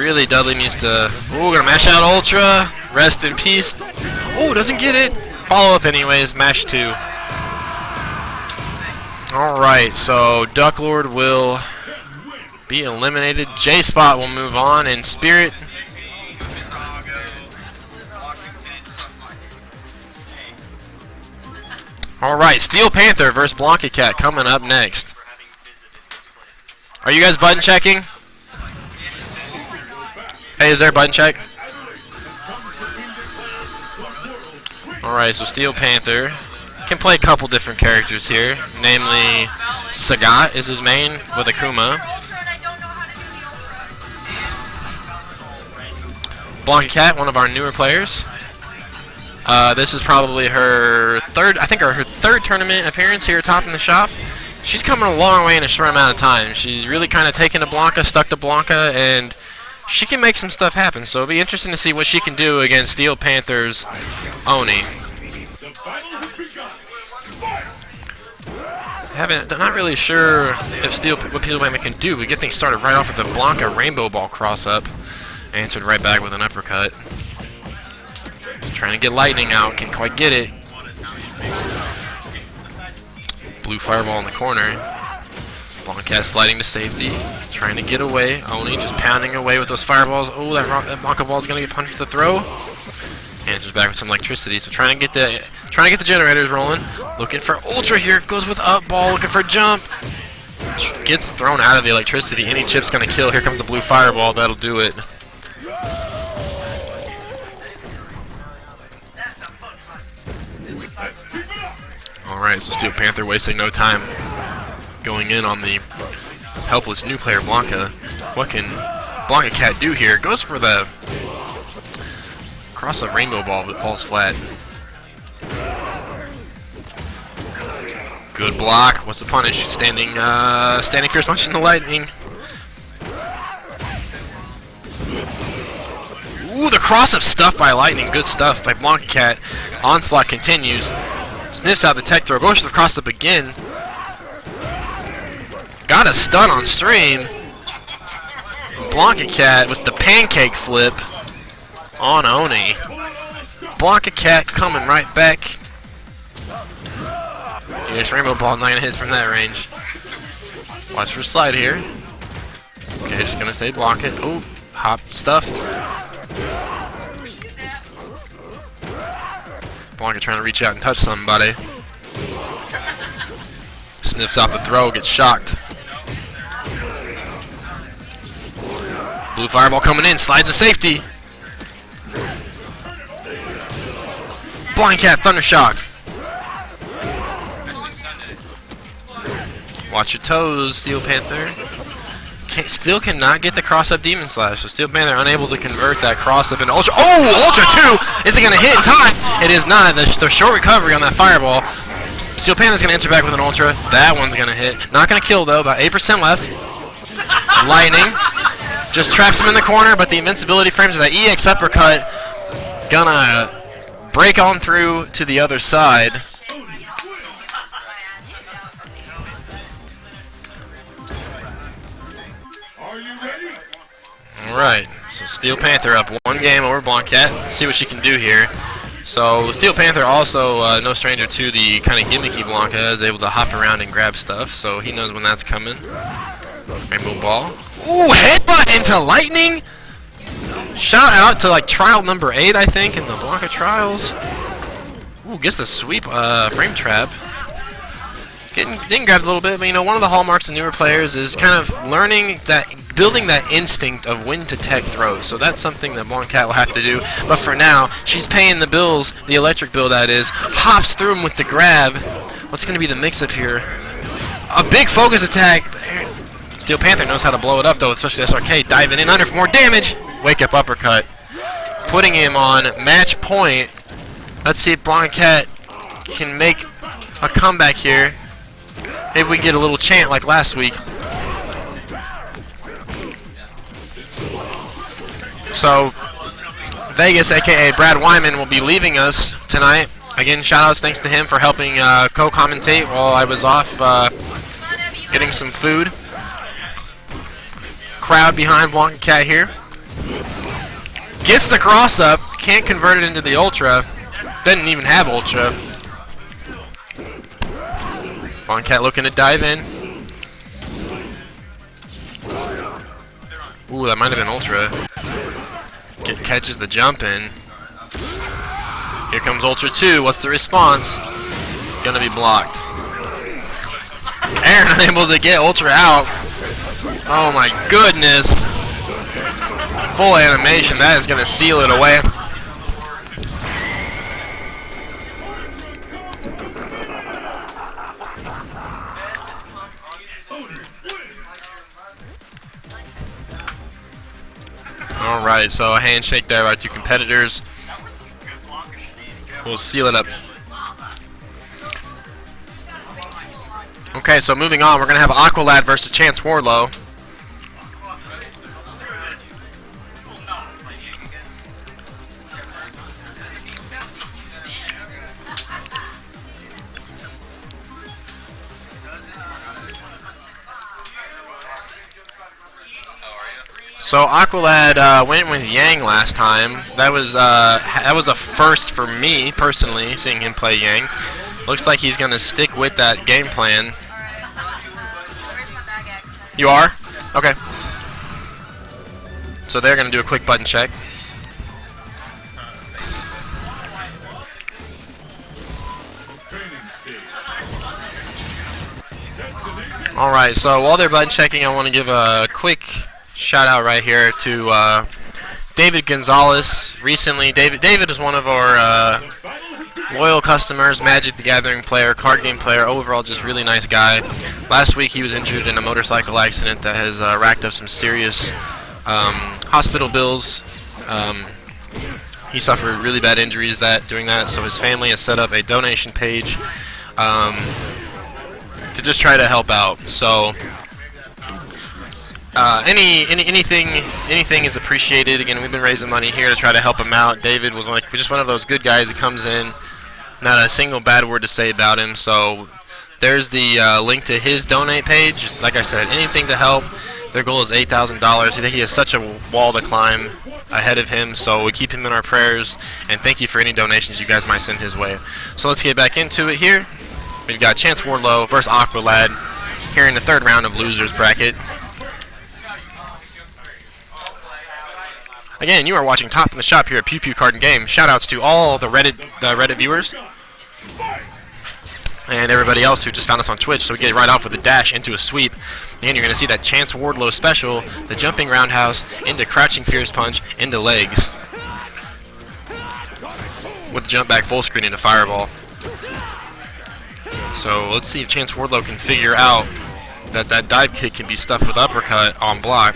Really, Dudley needs to... Ooh, gonna mash out Ultra. Rest in peace. Ooh, doesn't get it. Follow up anyways. Mash 2. Alright, so Duck Lord will be eliminated. J-Spot will move on, and Spirit... Alright, Steel Panther versus Blanca Cat coming up next. Are you guys button checking? Hey, is there a button check? Alright, so Steel Panther can play a couple different characters here. Namely, Sagat is his main with Akuma. Blanca Cat, one of our newer players. This is probably her third, her third tournament appearance here top in the shop. She's coming a long way in a short amount of time. She's really kind of taken to Blanca, stuck to Blanca, and she can make some stuff happen. So it'll be interesting to see what she can do against Steel Panther's Oni. Not really sure if what Steel Panther can do. We get things started right off with the Blanca Rainbow Ball cross up. Answered right back with an uppercut. Just trying to get lightning out, can't quite get it. Blue fireball in the corner. Blanca sliding to safety, trying to get away. Oni just pounding away with those fireballs. Oh, that Blanca ball is gonna get punched with the throw. Answers back with some electricity. So trying to get the generators rolling. Looking for Ultra here. Goes with up ball, looking for jump. Gets thrown out of the electricity. Any chip's gonna kill. Here comes the blue fireball. That'll do it. Alright, so Steel Panther wasting no time going in on the helpless new player Blanca. What can Blanca Cat do here? Goes for the cross up rainbow ball, but falls flat. Good block. What's the punish? Standing fierce punch in the lightning. Ooh, the cross up stuff by lightning. Good stuff by Blanca Cat. Onslaught continues. Sniffs out the tech throw, goes for the cross up again. Got a stun on stream. Blanca Cat with the pancake flip on Oni. Blanca Cat coming right back. This rainbow ball not gonna hit from that range. Watch for slide here. Okay, just gonna stay block it. Oh, hop stuffed. Blanca trying to reach out and touch somebody. Sniffs out the throw, gets shocked. Blue fireball coming in, slides to safety. Blanca Cat, Thunder Shock. Watch your toes, Steel Panther. Still cannot get the cross-up Demon Slash, so Steel Panther unable to convert that cross-up into Ultra. Oh, Ultra 2! Is it going to hit in time? It is not. The short recovery on that fireball. Steel Panther's going to answer back with an Ultra. That one's going to hit. Not going to kill, though. About 8% left. Lightning. Just traps him in the corner, but the invincibility frames of that EX uppercut gonna break on through to the other side. Alright, so Steel Panther up one game over Blanca Cat. Let's see what she can do here. So Steel Panther also no stranger to the kind of gimmicky Blanca, is able to hop around and grab stuff, so he knows when that's coming. Rainbow Ball. Ooh, headbutt into lightning! Shout out to like trial number 8, I think, in the Blanca trials. Ooh, gets the sweep frame trap. Didn't grab a little bit, but you know, one of the hallmarks of newer players is kind of building that instinct of when to tech throws. So that's something that Blanca Cat will have to do. But for now, she's paying the bills, the electric bill that is. Hops through him with the grab. What's going to be the mix-up here? A big focus attack. Steel Panther knows how to blow it up, though, especially SRK. Diving in under for more damage. Wake-up uppercut. Putting him on match point. Let's see if Blanca Cat can make a comeback here. Maybe we get a little chant like last week. So, Vegas, aka Brad Wyman, will be leaving us tonight. Again, shoutouts thanks to him for helping co-commentate while I was off getting some food. Crowd behind Blanca Cat here. Gets the cross up, can't convert it into the Ultra. Doesn't even have Ultra. Boncat looking to dive in. Ooh, that might have been Ultra. Catches the jump in. Here comes Ultra 2. What's the response? Gonna be blocked. Aaron unable to get Ultra out. Oh my goodness. Full animation. That is gonna seal it away. Alright, so a handshake there by two competitors. We'll seal it up. Okay, so moving on, we're going to have Aqualad versus Chance Wardlow. So Aqualad went with Yang last time. That was a first for me personally, seeing him play Yang. Looks like he's gonna stick with that game plan. You are? Okay. So they're gonna do a quick button check. Alright, so while they're button checking, I want to give a quick shout out right here to David Gonzalez. Recently, David is one of our loyal customers, Magic the Gathering player, card game player, overall just really nice guy. Last week he was injured in a motorcycle accident that has racked up some serious hospital bills. He suffered really bad injuries doing that, so his family has set up a donation page to just try to help out. So anything is appreciated. Again, we've been raising money here to try to help him out. David was just one of those good guys that comes in, not a single bad word to say about him. So there's the link to his donate page. Like I said, anything to help. Their goal is $8,000. He has such a wall to climb ahead of him, so we keep him in our prayers, and thank you for any donations you guys might send his way. So let's get back into it here. We've got Chance Wardlow versus Aqualad here in the third round of losers bracket. Again, you are watching Top in the Shop here at Pew Pew Card and Game. Shoutouts to all the Reddit viewers and everybody else who just found us on Twitch. So we get right off with a dash into a sweep. And you're going to see that Chance Wardlow special, the jumping roundhouse into crouching fierce punch into legs, with the jump back full screen into fireball. So let's see if Chance Wardlow can figure out that dive kick can be stuffed with uppercut on block.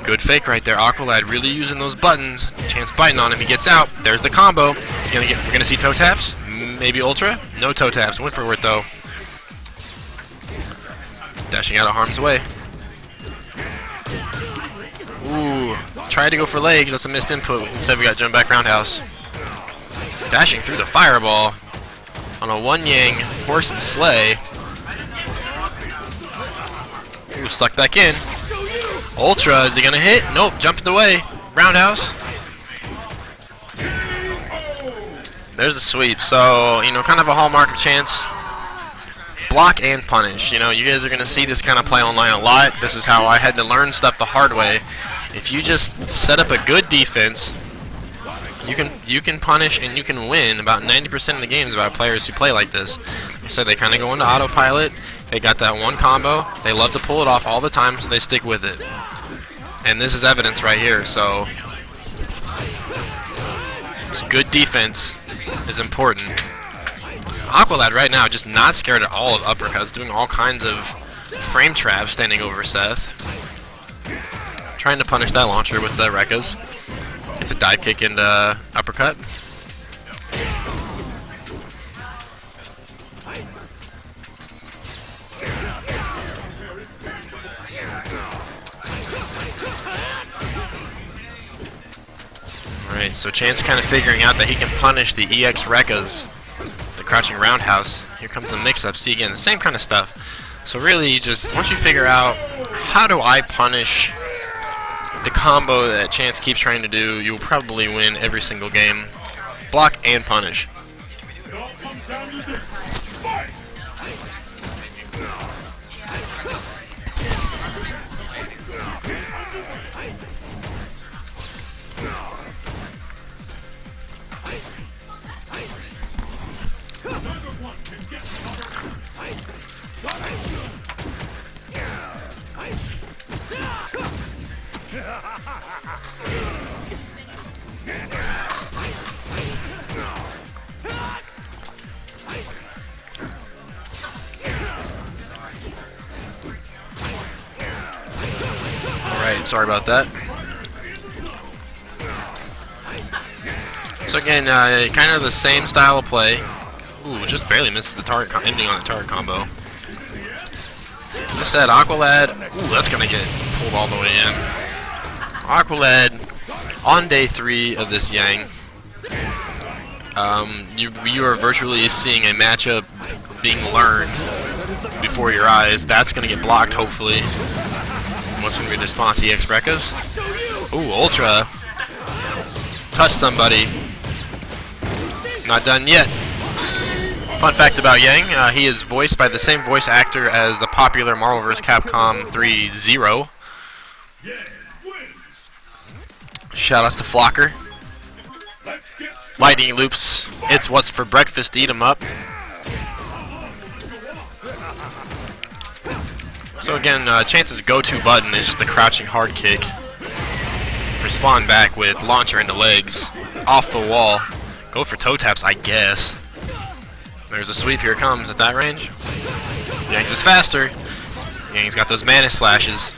Good fake right there. Aqualad really using those buttons. Chance biting on him. He gets out. There's the combo. We're gonna see toe taps. Maybe Ultra. No toe taps. Went for it though. Dashing out of harm's way. Ooh. Tried to go for legs. That's a missed input. Instead we got jump back roundhouse. Dashing through the fireball on a one Yang horse and sleigh. Ooh, sucked back in. Ultra, is he gonna hit? Nope, jumped away. Roundhouse. There's the sweep. So, kind of a hallmark of Chance. Block and punish. You guys are gonna see this kind of play online a lot. This is how I had to learn stuff the hard way. If you just set up a good defense, you can punish and you can win about 90% of the games about players who play like this. I said they kind of go into autopilot. They got that one combo. They love to pull it off all the time, so they stick with it. And this is evidence right here. So, good defense is important. Aqualad right now just not scared at all of uppercuts, doing all kinds of frame traps, standing over Seth. Trying to punish that launcher with the Rekkas. It's a dive kick and uppercut. Alright, so Chance kind of figuring out that he can punish the EX Rekkas, the crouching roundhouse. Here comes the mix-up. See, again, the same kind of stuff. So really, just once you figure out, how do I punish the combo that Chance keeps trying to do, you'll probably win every single game. Block and punish. Alright, sorry about that. So again, kind of the same style of play. Ooh, just barely missed the target, ending on the target combo. Like I said, Aqualad, ooh, that's gonna get pulled all the way in. Aqualad, on day 3 of this Yang, you are virtually seeing a matchup being learned before your eyes. That's gonna get blocked, hopefully. What's gonna be the response? EX Brekkas? Ooh, Ultra. Touch somebody. Not done yet. Fun fact about Yang, he is voiced by the same voice actor as the popular Marvel vs. Capcom 3 Zero. Shoutouts to Flocker. Lightning Loops, it's what's for breakfast, eat 'em up. So again, Chance's go-to button is just the crouching hard kick. Respond back with launcher into legs. Off the wall. Go for toe taps, I guess. There's a sweep, here it comes at that range. Yang's is faster. Yang's got those mana slashes.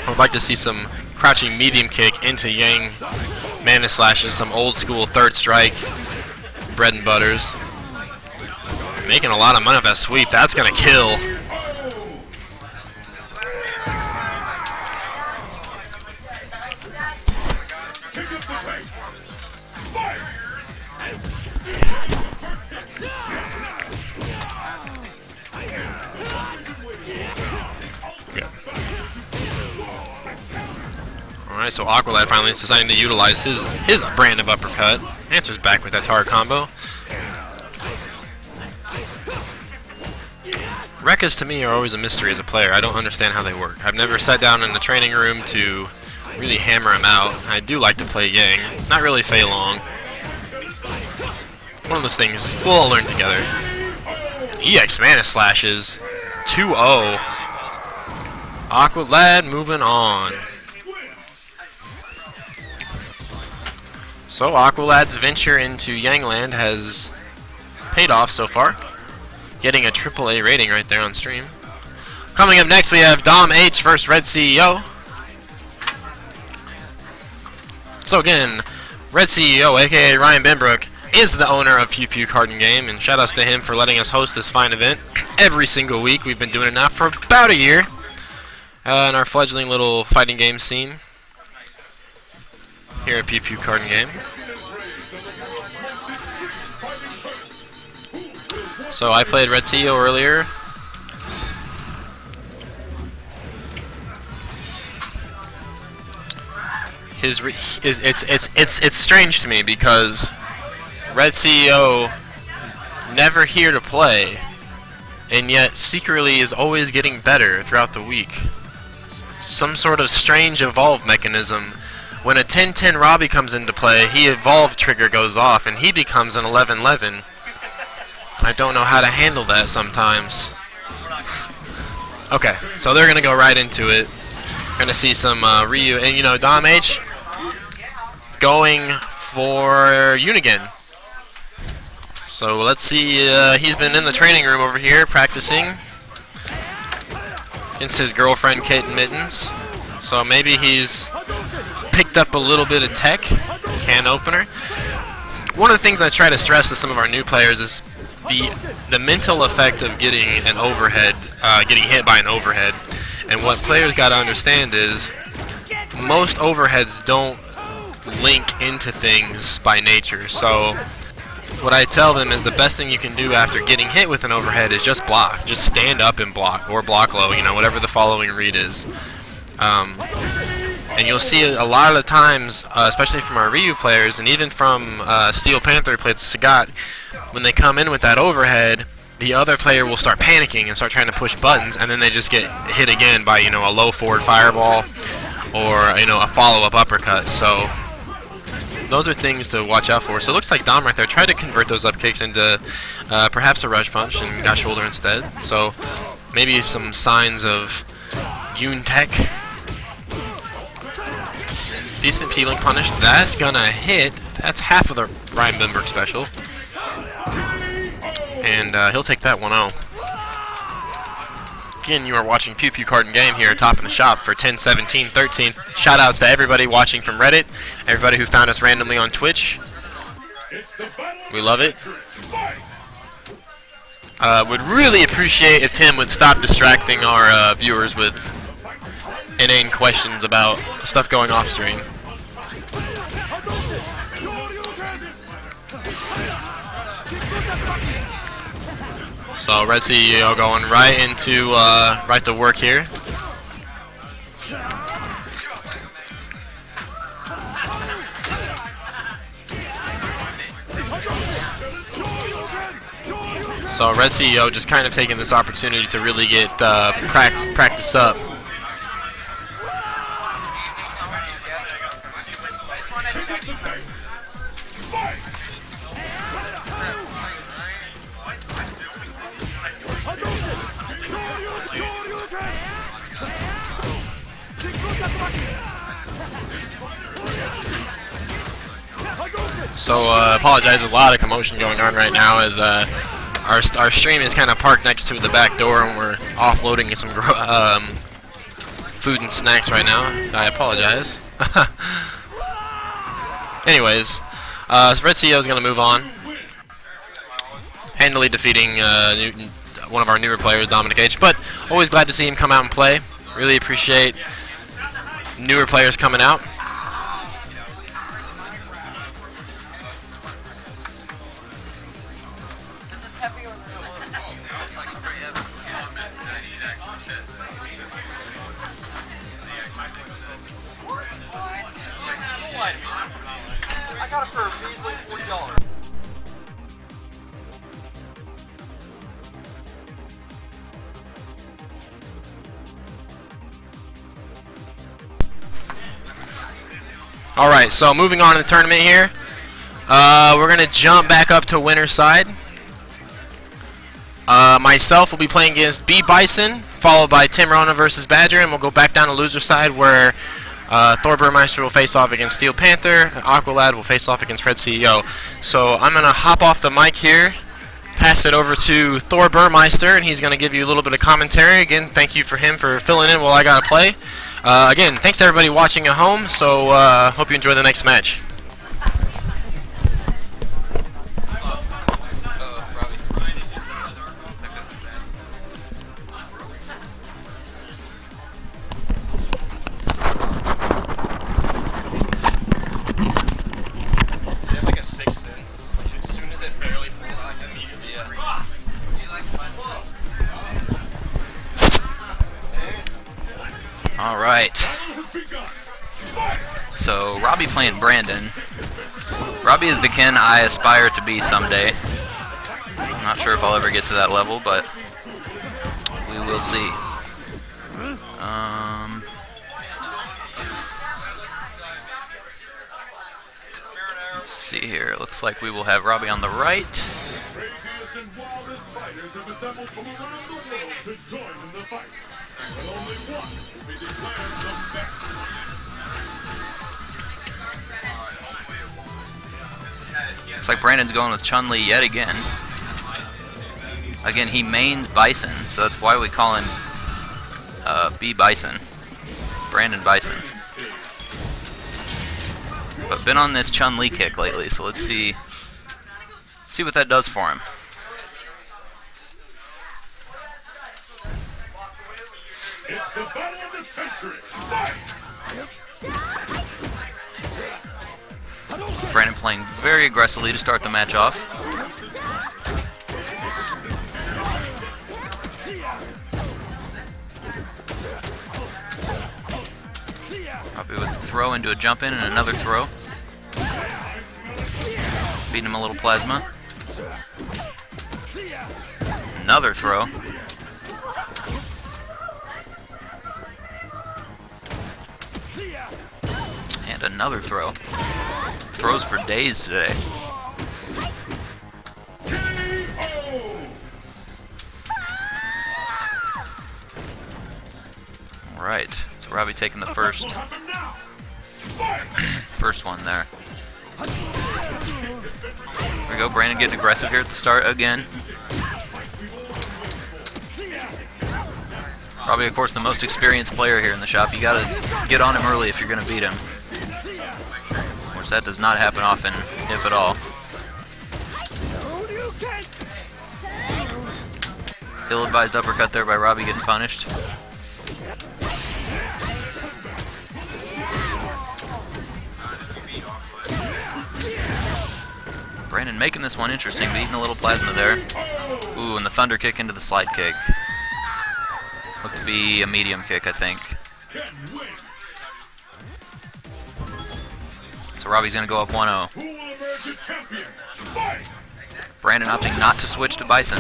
I would like to see some crouching medium kick into Yang mana slashes, some old school third strike bread and butters. Making a lot of money off that sweep, that's gonna kill. Alright, so Aqualad finally is deciding to utilize his brand of uppercut. Answers back with that target combo. Rekkas to me are always a mystery as a player. I don't understand how they work. I've never sat down in the training room to really hammer him out. I do like to play Yang. Not really Fei Long. One of those things we'll all learn together. EX Mana Slashes. 2-0. Aqualad moving on. So Aqualad's venture into Yangland has paid off so far. Getting a AAA rating right there on stream. Coming up next we have Dom H versus Red CEO. So again, Red CEO, aka Ryan Benbrook, is the owner of Pew Pew Card and Game, and shoutouts to him for letting us host this fine event every single week. We've been doing it now for about a year in our fledgling little fighting game scene here at Pew Pew Card and Game. So I played Red CEO earlier. It's strange to me because Red CEO never here to play, and yet secretly is always getting better throughout the week. Some sort of strange evolve mechanism. When a 10-10 Robbie comes into play, he evolve trigger goes off, and he becomes an 11-11. I don't know how to handle that sometimes. Okay, so they're gonna go right into it. Gonna see some Ryu, and you know, Dom H going for Unigen. So let's see, he's been in the training room over here practicing against his girlfriend Kate Mittens. So maybe he's picked up a little bit of tech, can opener. One of the things I try to stress to some of our new players is the mental effect of getting an overhead, getting hit by an overhead. And what players got to understand is most overheads don't link into things by nature. So what I tell them is the best thing you can do after getting hit with an overhead is just block. Just stand up and block, or block low, you know, whatever the following read is. And you'll see a lot of the times, especially from our Ryu players, and even from Steel Panther who plays Sagat, when they come in with that overhead, the other player will start panicking and start trying to push buttons, and then they just get hit again by, you know, a low forward fireball or, you know, a follow-up uppercut. So those are things to watch out for. So it looks like Dom right there tried to convert those up kicks into perhaps a rush punch and got shoulder instead. So maybe some signs of Yoon Tech. Decent P-Link punish. That's gonna hit. That's half of the Ryan Bimberg special. And he'll take that 1-0. Again, you are watching Pew Pew Card and Game here at Top in the Shop for 10/17/13. Shout outs to everybody watching from Reddit, everybody who found us randomly on Twitch. We love it. Would really appreciate if Tim would stop distracting our viewers with inane questions about stuff going off stream. So Red CEO going right into right to work here. So Red CEO just kind of taking this opportunity to really get practice up. So apologize, a lot of commotion going on right now as our stream is kind of parked next to the back door and we're offloading some food and snacks right now. I apologize. Anyways, so Red CEO is going to move on, handily defeating one of our newer players, Dominic H. But always glad to see him come out and play. Really appreciate newer players coming out. I got it for a measly $40. Alright, so moving on to the tournament here. We're going to jump back up to winner's side. Myself will be playing against B Bison, followed by Tim Rona versus Badger, and we'll go back down to loser side where Thor Burmeister will face off against Steel Panther, and Aqualad will face off against Red CEO. So I'm going to hop off the mic here, pass it over to Thor Burmeister, and he's going to give you a little bit of commentary. Again, thank you for him for filling in while I got to play. Again, thanks to everybody watching at home, so hope you enjoy the next match. Alright, so Robbie playing Brandon. Robbie is the Ken I aspire to be someday. I'm not sure if I'll ever get to that level, but we will see. Let's see here, it looks like we will have Robbie on the right. Looks like Brandon's going with Chun-Li yet again. Again, he mains Bison, so that's why we call him B Bison. Brandon Bison. But been on this Chun-Li kick lately, so let's see what that does for him. It's the battle of the century. Fight! Brandon playing very aggressively to start the match off. throw into a jump in and another throw. Feeding him a little plasma. Another throw. And another throw. Throws for days today. Alright, so Robbie taking the first one there. There we go, Brandon getting aggressive here at the start again. Robbie, of course, the most experienced player here in the shop. You gotta get on him early if you're gonna beat him. Of course, that does not happen often, if at all. Ill-advised uppercut there by Robbie getting punished. Brandon making this one interesting, but eating a little plasma there. Ooh, and the thunder kick into the slide kick. Looked to be a medium kick, I think. So Robbie's going to go up 1-0. Brandon opting not to switch to Bison.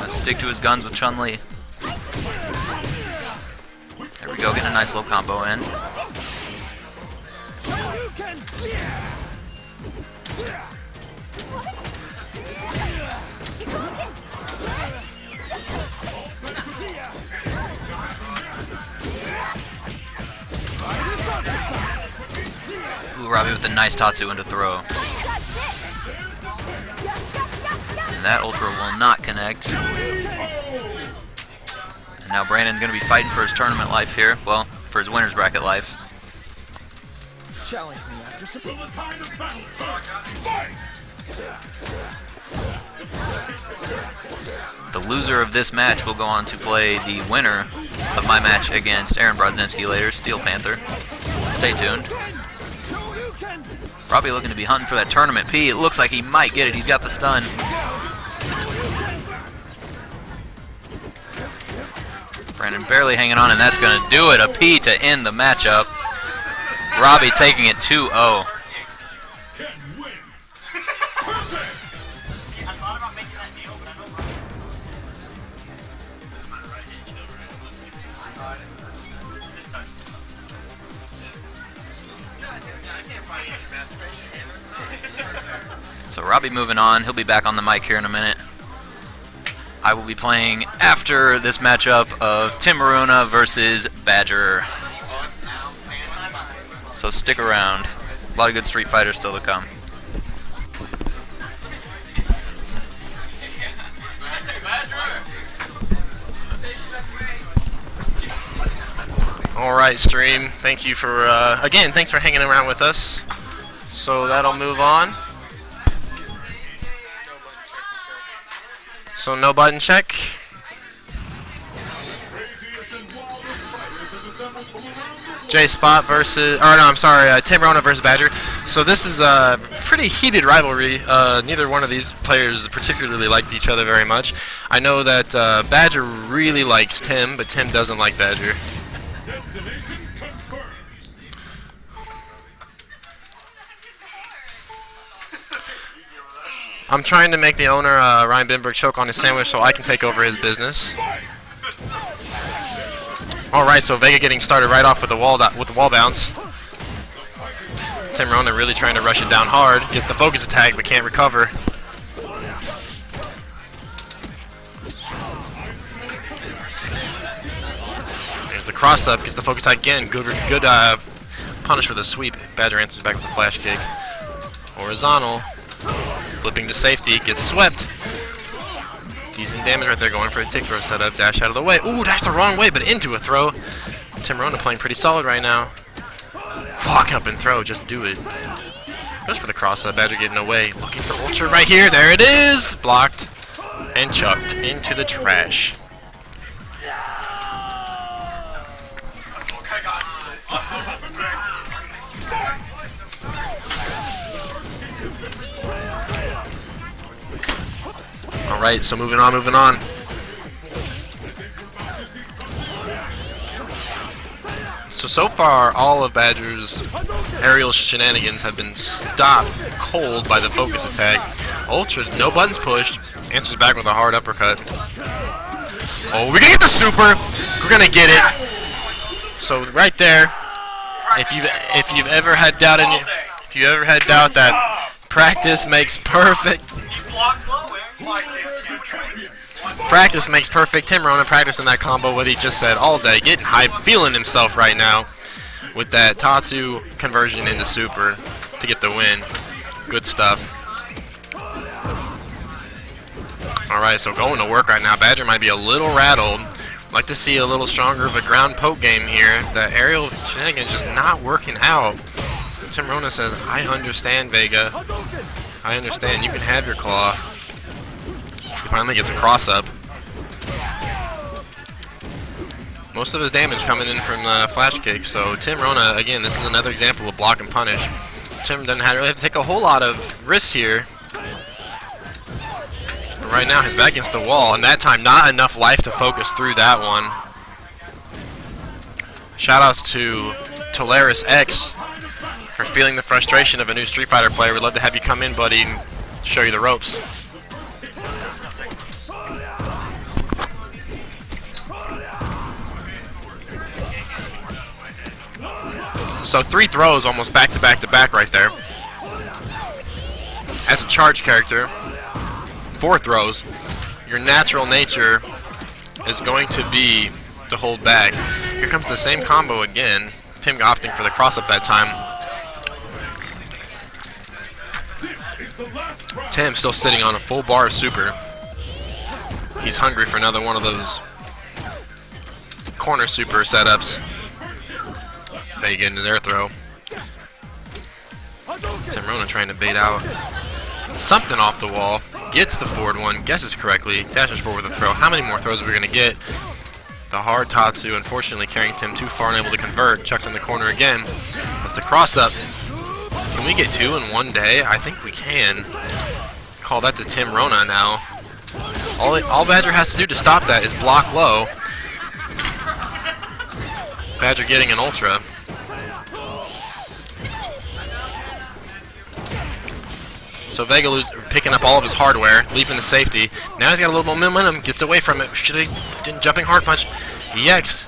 Let's stick to his guns with Chun-Li. There we go, getting a nice low combo in. Ooh, Robbie with a nice Tatsu into throw. And that Ultra will not connect. And now Brandon going to be fighting for his tournament life here. Well, for his winner's bracket life. Challenge me after some. The loser of this match will go on to play the winner of my match against Aaron Brodzinski later, Steel Panther. Stay tuned. Robbie looking to be hunting for that tournament P. It looks like he might get it. He's got the stun. Brandon barely hanging on, and that's going to do it. A P to end the matchup. Robbie taking it 2-0. So Robbie moving on. He'll be back on the mic here in a minute. I will be playing after this matchup of Tim Maruna versus Badger. So stick around. A lot of good Street Fighters still to come. Alright, stream. Thank you for, again, thanks for hanging around with us. So that'll move on. So no button check. J-Spot versus, or no, I'm sorry, Tim Rona versus Badger. So this is a pretty heated rivalry. Neither one of these players particularly liked each other very much. I know that Badger really likes Tim, but Tim doesn't like Badger. I'm trying to make the owner, Ryan Bimberg, choke on his sandwich so I can take over his business. Alright, so Vega getting started right off with the wall bounce. Tim Rona really trying to rush it down hard. Gets the focus attack but can't recover. There's the cross up, gets the focus attack again. Good punish with a sweep. Badger answers back with a flash kick. Horizontal. Flipping to safety, gets swept. Decent damage right there, going for a tick throw setup. Dash out of the way. Ooh, dash the wrong way, but into a throw. Tim Rona playing pretty solid right now. Walk up and throw, just do it. Goes for the cross up, Badger getting away. Looking for Ultra right here, there it is! Blocked and chucked into the trash. Alright, so moving on. So far, all of Badger's aerial shenanigans have been stopped cold by the focus attack. Ultra, no buttons pushed, answers back with a hard uppercut. Oh, we're gonna get the super. We're gonna get it. So right there, if you've ever had doubt in that practice makes perfect. Practice makes perfect. Tim Rona practicing that combo, what he just said all day, getting hype, feeling himself right now with that Tatsu conversion into super to get the win. Good stuff. Alright, so going to work right now. Badger might be a little rattled. Like to see a little stronger of a ground poke game here. The aerial shenanigans just not working out. Tim Rona says, I understand, Vega. I understand. You can have your claw. He finally gets a cross up. Most of his damage coming in from flash kick. So Tim Rona, again, this is another example of block and punish. Tim doesn't really have to take a whole lot of risks here. But right now, he's back against the wall, and that time not enough life to focus through that one. Shoutouts to Tolaris X for feeling the frustration of a new Street Fighter player. We'd love to have you come in, buddy, and show you the ropes. So 3 throws almost back to back to back right there. As a charge character, 4 throws, your natural nature is going to be to hold back. Here comes the same combo again. Tim opting for the cross up that time. Tim still sitting on a full bar of super. He's hungry for another one of those corner super setups. They get into their throw. Tim Rona trying to bait out something off the wall. Gets the forward one, guesses correctly, dashes forward with a throw. How many more throws are we going to get? The hard Tatsu, unfortunately carrying Tim too far and able to convert. Chucked in the corner again. That's the cross up. Can we get 2 in one day? I think we can. Call that to Tim Rona now. All Badger has to do to stop that is block low. Badger getting an ultra. So Vega picking up all of his hardware, leaping to safety. Now he's got a little more momentum, gets away from it. Should have done jumping hard punch. EX.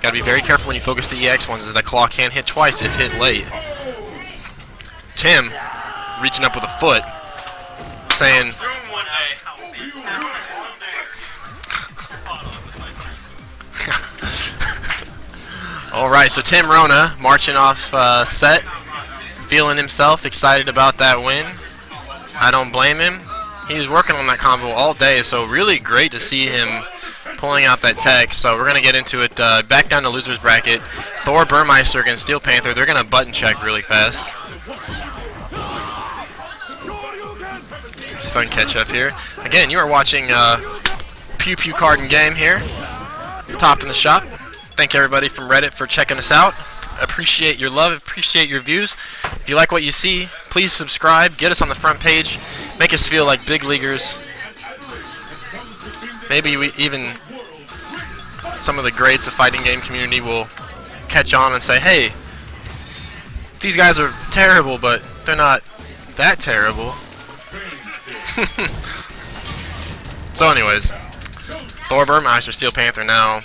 Got to be very careful when you focus the EX ones, as that claw can't hit twice if hit late. Tim reaching up with a foot, saying, Alright, so Tim Rona marching off set, feeling himself, excited about that win. I don't blame him. He was working on that combo all day, so really great to see him pulling out that tech. So we're going to get into it. Back down to loser's bracket. Thor Burmeister against Steel Panther. They're going to button check really fast. It's a fun catch up here. Again, you are watching Pew Pew Card and Game here. Top in the shop. Thank everybody from Reddit for checking us out. Appreciate your love, appreciate your views. If you like what you see, please subscribe, get us on the front page, make us feel like big leaguers. Maybe we even some of the greats of fighting game community will catch on and say, hey, these guys are terrible, but they're not that terrible. So anyways, Thor Burmeister, Steel Panther now.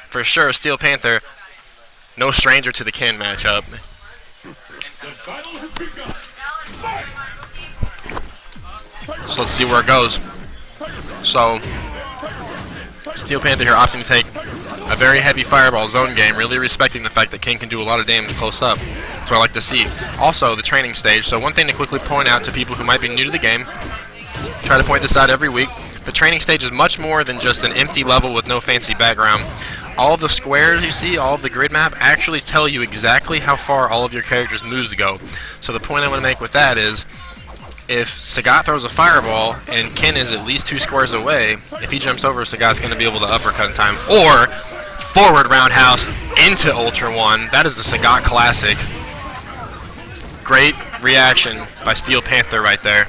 For sure, Steel Panther, no stranger to the Ken matchup. So let's see where it goes. So, Steel Panther here opting to take a very heavy fireball zone game, really respecting the fact that Ken can do a lot of damage close up. That's what I like to see. Also, the training stage. So one thing to quickly point out to people who might be new to the game, try to point this out every week, the training stage is much more than just an empty level with no fancy background. All of the squares you see, all of the grid map, actually tell you exactly how far all of your characters' moves go. So the point I want to make with that is, if Sagat throws a fireball and Ken is at least 2 squares away, if he jumps over, Sagat's going to be able to uppercut in time. Or forward roundhouse into Ultra 1. That is the Sagat classic. Great reaction by Steel Panther right there.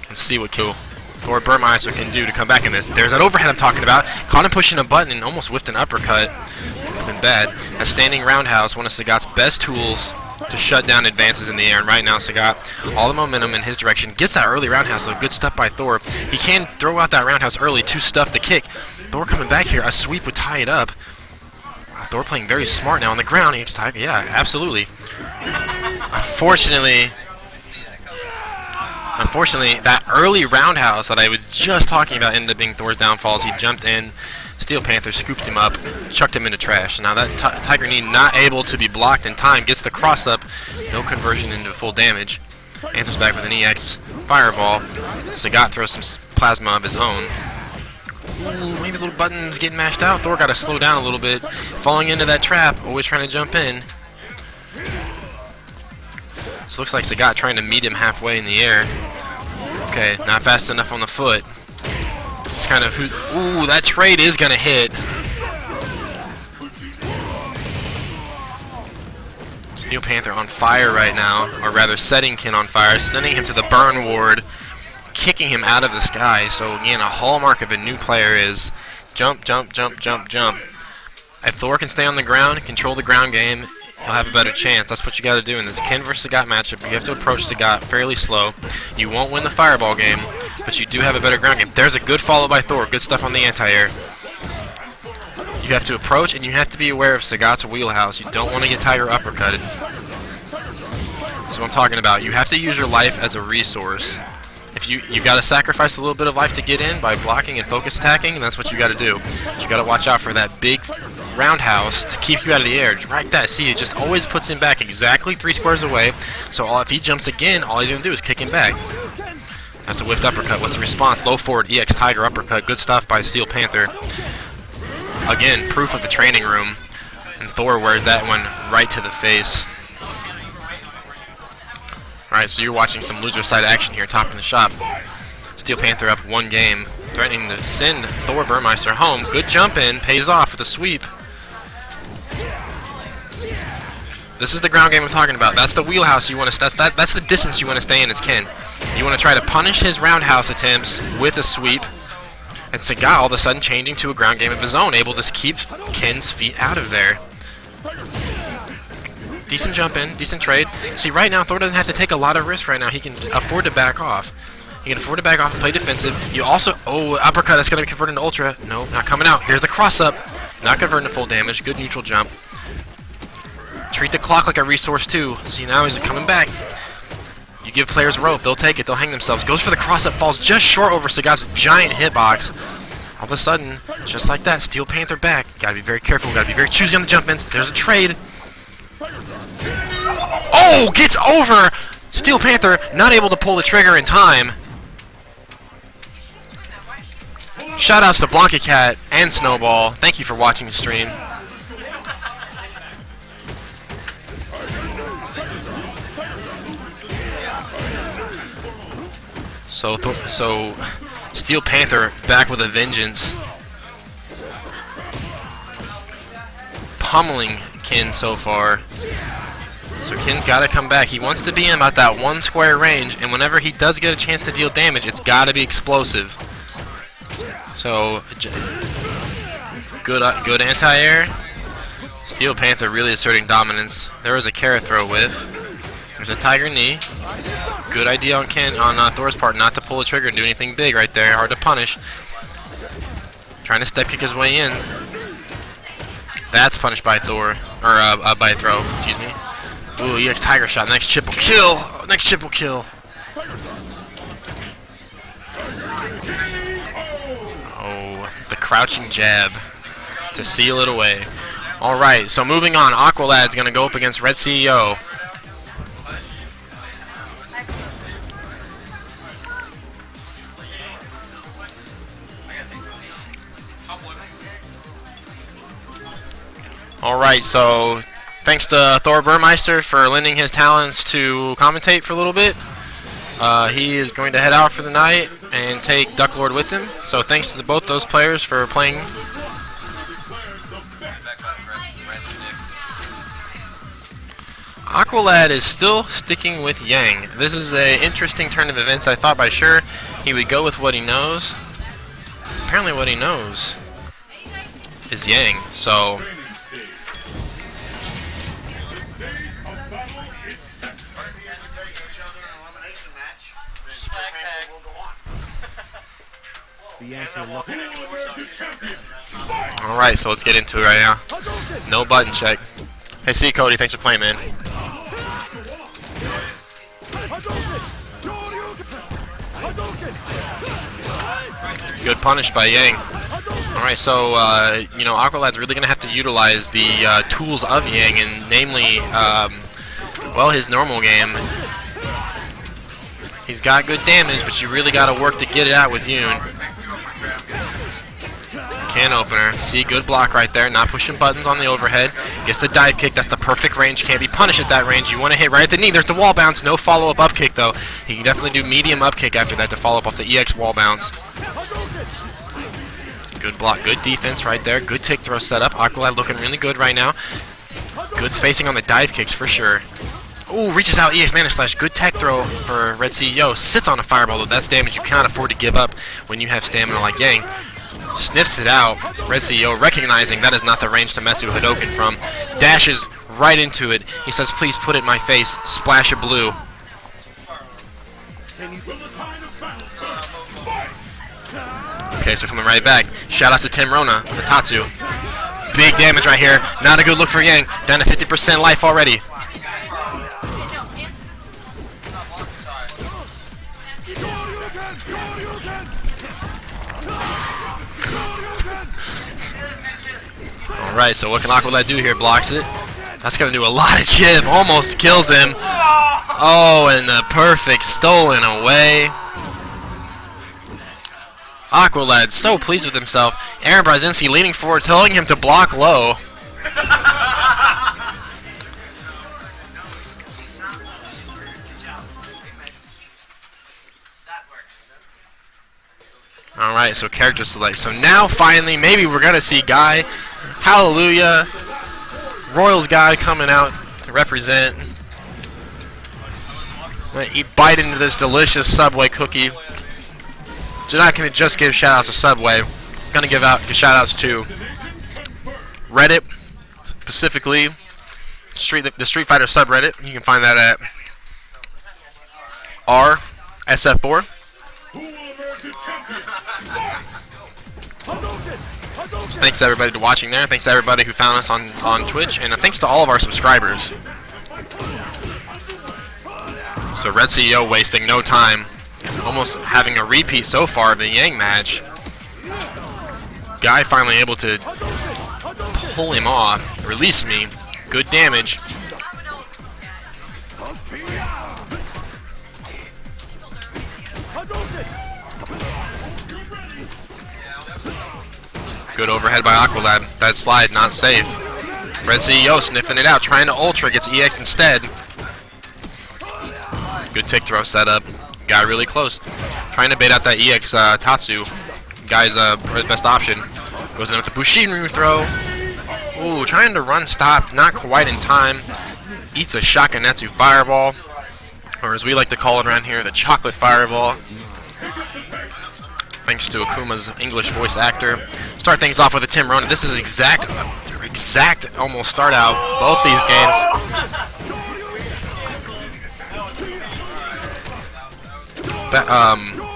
Let's see what Thor Burmeister can do to come back in this. There's that overhead I'm talking about. Caught him pushing a button and almost whiffed an uppercut. He's been looking bad. A standing roundhouse, one of Sagat's best tools to shut down advances in the air. And right now, Sagat, all the momentum in his direction, gets that early roundhouse. So good stuff by Thor. He can throw out that roundhouse early to stuff the kick. Thor coming back here. A sweep would tie it up. Wow, Thor playing very smart now on the ground. EX Tiger, yeah, absolutely. Unfortunately, that early roundhouse that I was just talking about ended up being Thor's downfalls. He jumped in. Steel Panther scooped him up, chucked him into trash. Now that Tiger Knee not able to be blocked in time, gets the cross up, no conversion into full damage. Answers back with an EX Fireball. Sagat throws some plasma of his own. Ooh, maybe little buttons getting mashed out. Thor got to slow down a little bit. Falling into that trap, always trying to jump in. So it looks like Sagat trying to meet him halfway in the air. Okay, not fast enough on the foot. It's kind of ooh, that trade is gonna hit. Steel Panther on fire right now, or rather setting Ken on fire, sending him to the burn ward, kicking him out of the sky. So again, a hallmark of a new player is jump, jump, jump, jump, jump. If Thor can stay on the ground, control the ground game, he'll have a better chance. That's what you got to do in this Ken versus Sagat matchup. You have to approach Sagat fairly slow. You won't win the fireball game, but you do have a better ground game. There's a good follow by Thor. Good stuff on the anti-air. You have to approach, and you have to be aware of Sagat's wheelhouse. You don't want to get Tiger uppercutted. That's what I'm talking about. You have to use your life as a resource. If you got to sacrifice a little bit of life to get in by blocking and focus attacking, and that's what you got to do. But you got to watch out for that big roundhouse to keep you out of the air. Right that. See, it just always puts him back exactly 3 squares away. So if he jumps again, all he's going to do is kick him back. That's a whiffed uppercut. What's the response? Low forward EX Tiger uppercut. Good stuff by Steel Panther. Again, proof of the training room. And Thor wears that one right to the face. Alright, so you're watching some loser side action here, top of the shop. Steel Panther up 1 game, threatening to send Thor Burmeister home. Good jump in, pays off with a sweep. This is the ground game I'm talking about. That's the wheelhouse you want to. That's the distance you want to stay in as Ken. You want to try to punish his roundhouse attempts with a sweep. And Sagat all of a sudden changing to a ground game of his own, able to keep Ken's feet out of there. Decent jump in, decent trade. See, right now, Thor doesn't have to take a lot of risk right now. He can afford to back off. He can afford to back off and play defensive. You also, uppercut, that's going to be converted into ultra. No, not coming out. Here's the cross-up. Not converting to full damage. Good neutral jump. Treat the clock like a resource, too. See, now he's coming back. You give players rope, they'll take it, they'll hang themselves. Goes for the cross-up, falls just short over Sagat's giant hitbox. All of a sudden, just like that, Steel Panther back. Gotta be very careful, gotta be very choosy on the jump-ins. There's a trade. Oh, gets over! Steel Panther not able to pull the trigger in time. Shoutouts to Blanca Cat and Snowball. Thank you for watching the stream. So Steel Panther back with a vengeance. Pummeling Ken so far. So Ken's got to come back. He wants to be in about that 1 square range, and whenever he does get a chance to deal damage, it's got to be explosive. So good anti-air. Steel Panther really asserting dominance. There was a carrot throw whiff. There's a Tiger Knee. Good idea on Thor's part not to pull the trigger and do anything big right there. Hard to punish. Trying to step kick his way in. That's punished by Thor, or by throw. Excuse me. Ooh, EX Tiger shot. Next chip will kill. Next chip will kill. Oh, the crouching jab to seal it away. All right, so moving on. Aqualad's gonna go up against Red CEO. Alright, so thanks to Thor Burmeister for lending his talents to commentate for a little bit. He is going to head out for the night and take Ducklord with him. So thanks to both those players for playing. Aqualad is still sticking with Yang. This is an interesting turn of events. I thought by sure he would go with what he knows. Apparently what he knows is Yang. So The answer look. Alright, so let's get into it right now. No button check. Hey, see Cody, thanks for playing, man. Good punish by Yang. Alright, so, you know, Aqualad's really going to have to utilize the tools of Yang, and namely, well, his normal game. He's got good damage, but you really got to work to get it out with Yoon. Can opener. See, good block right there. Not pushing buttons on the overhead. Gets the dive kick. That's the perfect range. Can't be punished at that range. You want to hit right at the knee. There's the wall bounce. No follow-up up kick, though. He can definitely do medium up kick after that to follow up off the EX wall bounce. Good block. Good defense right there. Good tick throw setup. Aqualad looking really good right now. Good spacing on the dive kicks for sure. Ooh, reaches out EX Mana Slash. Good tech throw for Red CEO. Sits on a fireball, though. That's damage you cannot afford to give up when you have stamina like Yang. Sniffs it out. Red CEO recognizing that is not the range to Metsu Hadoken from. Dashes right into it. He says, please put it in my face. Splash of blue. Okay, so coming right back. Shout out to Tim Rona with the Tatsu. Big damage right here. Not a good look for Yang. Down to 50% life already. Alright, so what can Aqualad do here? Blocks it. That's going to do a lot of chip. Almost kills him. Oh, and the perfect stolen away. Aqualad so pleased with himself. Aaron Brzezinski leaning forward, telling him to block low. Alright, so character select. So now finally, maybe we're going to see Guy. Hallelujah. Royals Guy coming out to represent. Bite into this delicious Subway cookie. So not going to just give shout outs to Subway. Going to give out shout outs to Reddit, specifically the Street Fighter subreddit. You can find that at r/SF4. So thanks to everybody to watching there. Thanks to everybody who found us on Twitch, and thanks to all of our subscribers. So Red CEO wasting no time, almost having a repeat so far of the Yang match. Guy finally able to pull him off, release me, good damage. Good overhead by Aqualad. That slide not safe. Red CEO sniffing it out, trying to ultra, gets EX instead. Good tick throw setup. Got really close. Trying to bait out that EX Tatsu. Guy's best option. Goes in with the Bushinryu throw. Ooh, trying to run stop, not quite in time. Eats a Shakanetsu fireball. Or as we like to call it around here, the chocolate fireball. Thanks to Akuma's English voice actor. Start things off with a Tim Rona. This is exact almost start out both these games.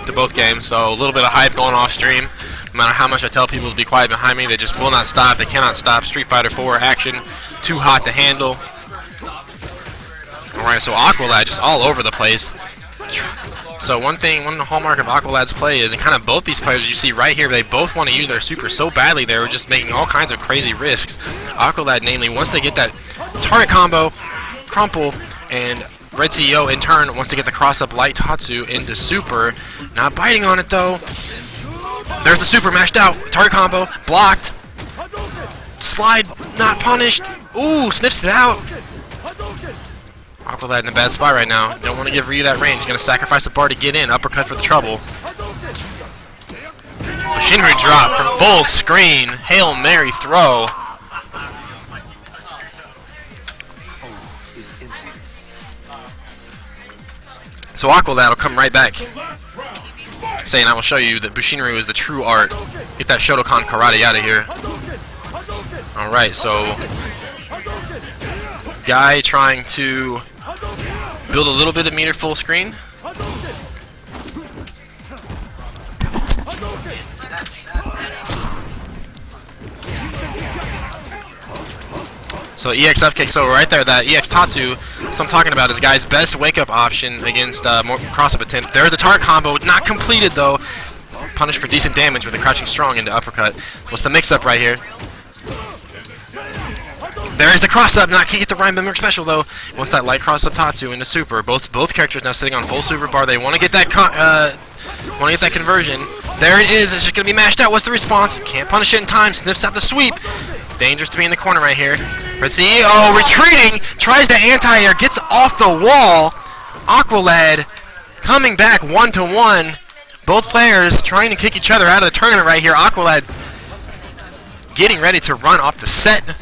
To both games, so a little bit of hype going off stream. No matter how much I tell people to be quiet behind me, they just will not stop. They cannot stop. Street Fighter 4 action, too hot to handle. Alright, so Aqualad just all over the place. So one hallmark of Aqualad's play is, and kind of both these players you see right here, they both want to use their super so badly they were just making all kinds of crazy risks. Aqualad, namely, once they get that target combo, crumple, and Red CEO in turn wants to get the cross-up light Tatsu into super. Not biting on it though. There's the super mashed out. Target combo, blocked. Slide, not punished. Ooh, sniffs it out. Aqualad in a bad spot right now. Don't want to give Ryu that range. He's going to sacrifice a bar to get in. Uppercut for the trouble. Bushinryu drop from full screen. Hail Mary throw. So Aqualad will come right back, saying, I will show you that Bushinryu is the true art. Get that Shotokan karate out of here. Alright, so Guy trying to build a little bit of meter full screen. So EX up kicks over right there. That EX Tatsu, that's what I'm talking about, is guy's best wake-up option against more cross-up attempts. There's the target combo, not completed though. Punished for decent damage with a crouching strong into uppercut. What's the mix-up right here? There's the cross-up, not can't get the Ryan Bimber special though. Wants that light cross-up Tatsu into super. Both characters now sitting on full super bar. They want to get that conversion. There it is. It's just gonna be mashed out. What's the response? Can't punish it in time. Sniffs out the sweep. Dangerous to be in the corner right here. Red CEO retreating, tries to anti-air, gets off the wall. Aqualad coming back 1-1. Both players trying to kick each other out of the tournament right here. Aqualad getting ready to run off the set.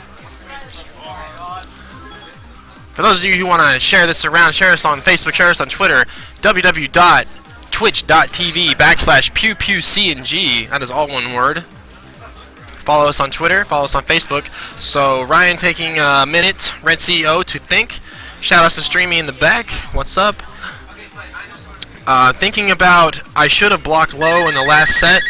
For those of you who want to share this around, share us on Facebook, share us on Twitter, www.twitch.tv/pewpewcng. That is all one word. Follow us on Twitter, follow us on Facebook. So Ryan taking a minute, Red CEO, to think. Shout outs to Streamy in the back. What's up? Thinking about I should have blocked low in the last set.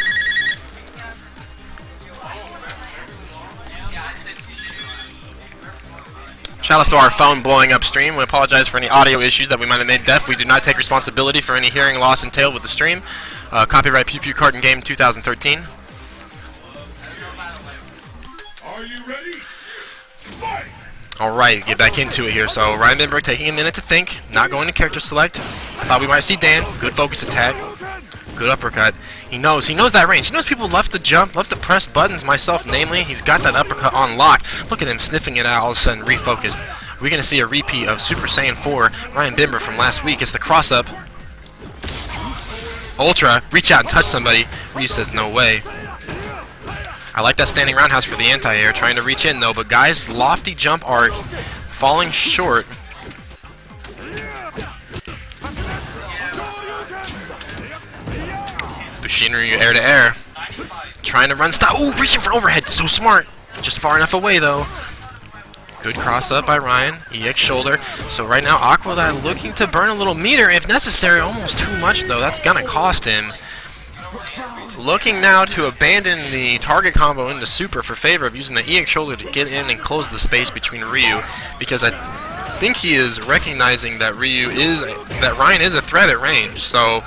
Shout outs to our phone blowing up stream. We apologize for any audio issues that we might have made deaf. We do not take responsibility for any hearing loss entailed with the stream. Copyright Pew Pew Card and Game 2013. Are you ready? Fight! Alright, get back into it here. So Ryan Bimber taking a minute to think, not going to character select. I thought we might see Dan. Good focus attack. Good uppercut. He knows that range. He knows people love to jump, love to press buttons, myself namely. He's got that uppercut on lock. Look at him sniffing it out, all of a sudden refocused. We're going to see a repeat of Super Saiyan 4 Ryan Bimber from last week. It's the cross-up. Ultra, reach out and touch somebody. Ryu says no way. I like that standing roundhouse for the anti-air, trying to reach in though, but guys' lofty jump arc falling short. Bushinryu air to air. Trying to run stop. Ooh, reaching for overhead. So smart. Just far enough away though. Good cross up by Ryan. EX shoulder. So right now Aqualad looking to burn a little meter if necessary. Almost too much though. That's gonna cost him. Looking now to abandon the target combo into super for favor of using the EX shoulder to get in and close the space between Ryu, because I think he is recognizing that Ryan is a threat at range. So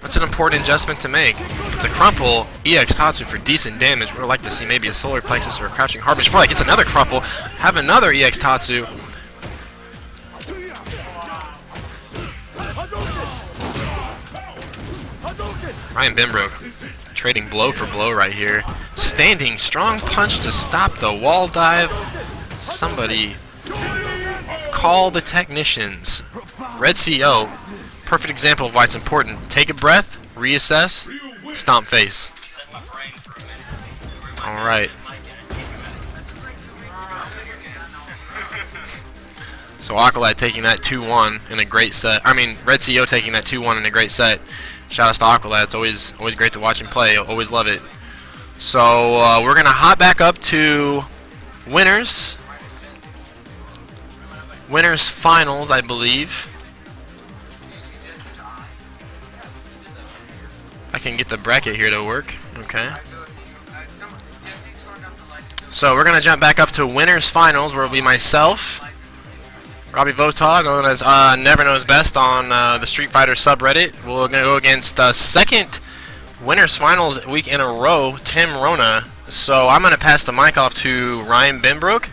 that's an important adjustment to make. The crumple EX Tatsu for decent damage. We would like to see maybe a solar plexus or a crouching harvest before he gets another crumple. Have another EX Tatsu. Ryan Bimbrook trading blow for blow right here. Standing strong punch to stop the wall dive. Somebody call the technicians. Red CEO, perfect example of why it's important. Take a breath, reassess, stomp face. Alright. So Aqualad taking that 2-1 in a great set. I mean, Red CEO taking that 2-1 in a great set. Shout out to Aqualad. It's always great to watch him play. Always love it. So we're gonna hop back up to winners finals, I believe. I can get the bracket here to work. Okay. So we're gonna jump back up to winners finals, where it'll be myself, Robbie Votog, known as Never Knows Best on the Street Fighter subreddit. We're going to go against second winners finals week in a row, Tim Rona. So I'm going to pass the mic off to Ryan Bimbrook.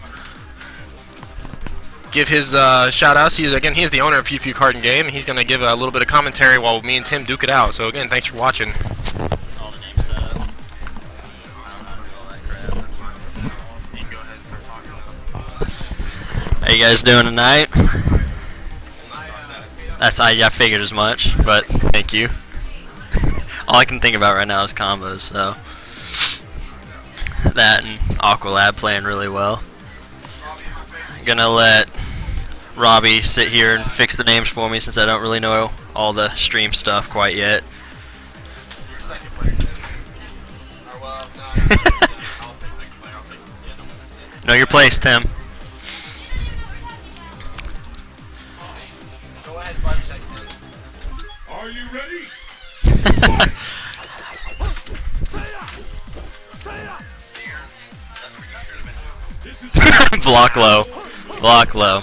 Give his shout-outs. He is the owner of Pew Pew Card and Game. He's going to give a little bit of commentary while me and Tim duke it out. So again, thanks for watching. How you guys doing tonight? I figured as much, but thank you. All I can think about right now is combos, so that and Aqualad playing really well. Gonna let Robbie sit here and fix the names for me since I don't really know all the stream stuff quite yet. Know your place, Tim. Are you ready? block low. Block low.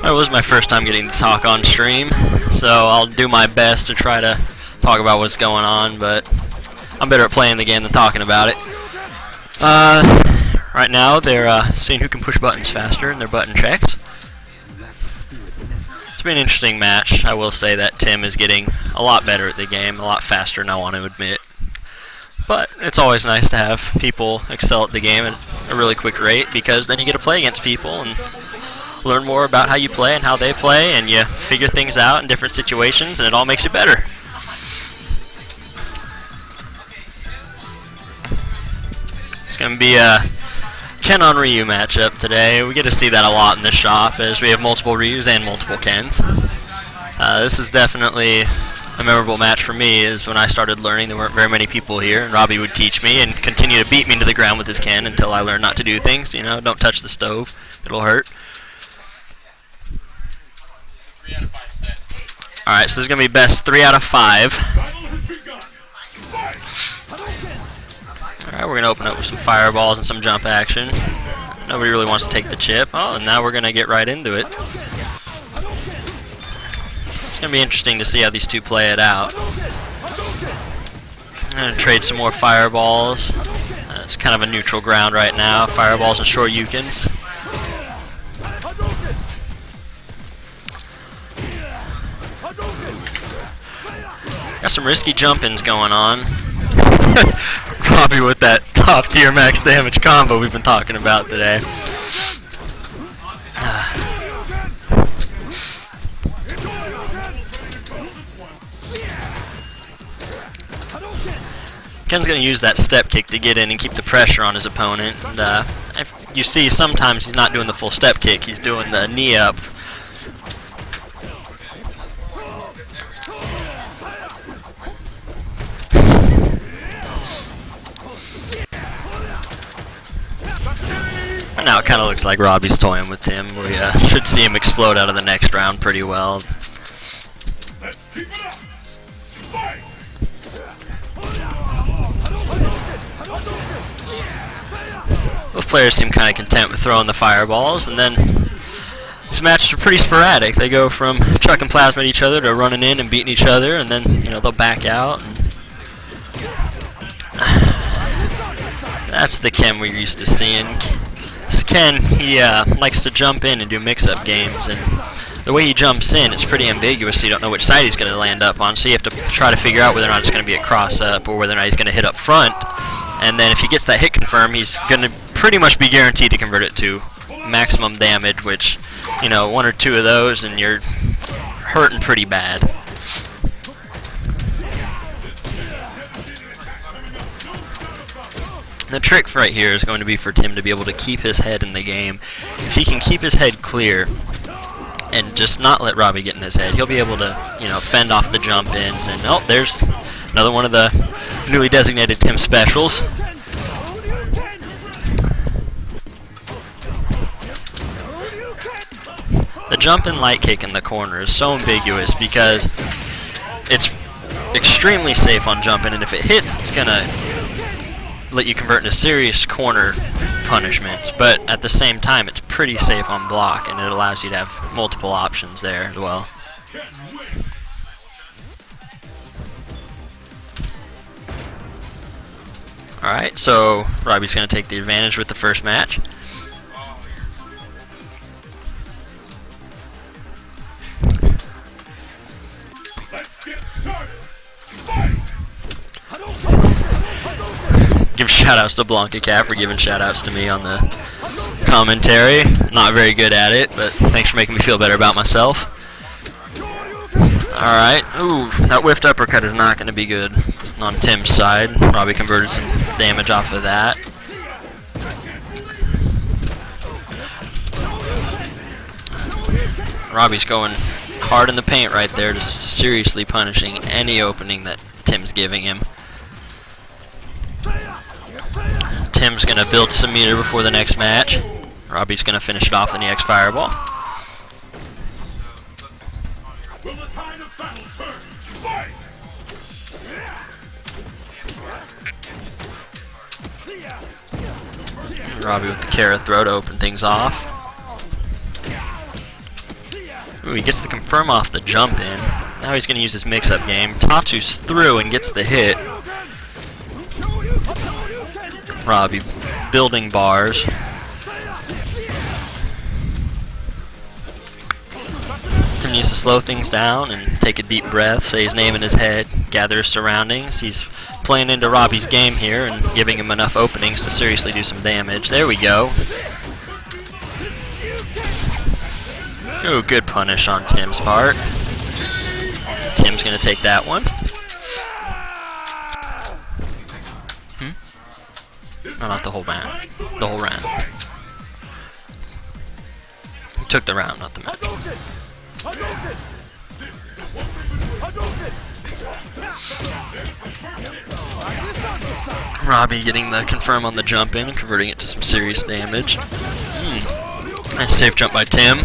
It was my first time getting to talk on stream, so I'll do my best to try to talk about what's going on, but I'm better at playing the game than talking about it. Right now, they're seeing who can push buttons faster in their button checks. It's been an interesting match. I will say that Tim is getting a lot better at the game, a lot faster than I want to admit. But it's always nice to have people excel at the game at a really quick rate, because then you get to play against people and learn more about how you play and how they play, and you figure things out in different situations, and it all makes you better. It's going to be a Ken on Ryu matchup today. We get to see that a lot in the shop, as we have multiple Ryus and multiple Kens. This is definitely a memorable match for me, is when I started learning there weren't very many people here, and Robbie would teach me and continue to beat me to the ground with his Ken until I learned not to do things. You know, don't touch the stove, it'll hurt. Alright, so there's going to be best 3 out of 5. Alright, we're going to open up with some fireballs and some jump action. Nobody really wants to take the chip. Oh, and now we're going to get right into it. It's going to be interesting to see how these two play it out. I'm going to trade some more fireballs. It's kind of a neutral ground right now. Fireballs and short Yukins. Got some risky jump-ins going on. Robbie with that top tier max damage combo we've been talking about today. Ken's going to use that step kick to get in and keep the pressure on his opponent. And, you see sometimes he's not doing the full step kick, he's doing the knee up. Now it kind of looks like Robbie's toying with him. We should see him explode out of the next round pretty well. Let's keep it up. Fight. Both players seem kind of content with throwing the fireballs, and then these matches are pretty sporadic. They go from chucking plasma at each other to running in and beating each other, and then they'll back out. And that's the Ken we're used to seeing. Ken, he likes to jump in and do mix-up games, and the way he jumps in, it's pretty ambiguous, so you don't know which side he's going to land up on, so you have to try to figure out whether or not it's going to be a cross-up or whether or not he's going to hit up front, and then if he gets that hit confirmed, he's going to pretty much be guaranteed to convert it to maximum damage, which, 1 or 2 of those and you're hurting pretty bad. The trick right here is going to be for Tim to be able to keep his head in the game. If he can keep his head clear and just not let Robbie get in his head, he'll be able to, fend off the jump ins. And oh, there's another one of the newly designated Tim specials. The jump and light kick in the corner is so ambiguous because it's extremely safe on jumping, and if it hits, it's gonna let you convert into serious corner punishments, but at the same time it's pretty safe on block, and it allows you to have multiple options there as well. Alright, so Robbie's going to take the advantage with the first match. Let's get started. Fight. Give shoutouts to Blanca Cap for giving shoutouts to me on the commentary. Not very good at it, but thanks for making me feel better about myself. Alright, ooh, that whiffed uppercut is not going to be good on Tim's side. Robbie converted some damage off of that. Robbie's going hard in the paint right there, just seriously punishing any opening that Tim's giving him. Tim's going to build some meter before the next match. Robbie's going to finish it off in the EX Fireball. Will the tide of battle turn? Fight. Robbie with the Kara throw to open things off. Ooh, he gets the confirm off the jump in. Now he's going to use his mix-up game. Tatsu's through and gets the hit. Robbie building bars. Tim needs to slow things down and take a deep breath, say his name in his head, gather his surroundings. He's playing into Robbie's game here and giving him enough openings to seriously do some damage. There we go. Ooh, good punish on Tim's part. Tim's going to take that one. No, not the whole round. The whole round. He took the round, not the match. Robbie getting the confirm on the jump in and converting it to some serious damage. Nice safe jump by Tim.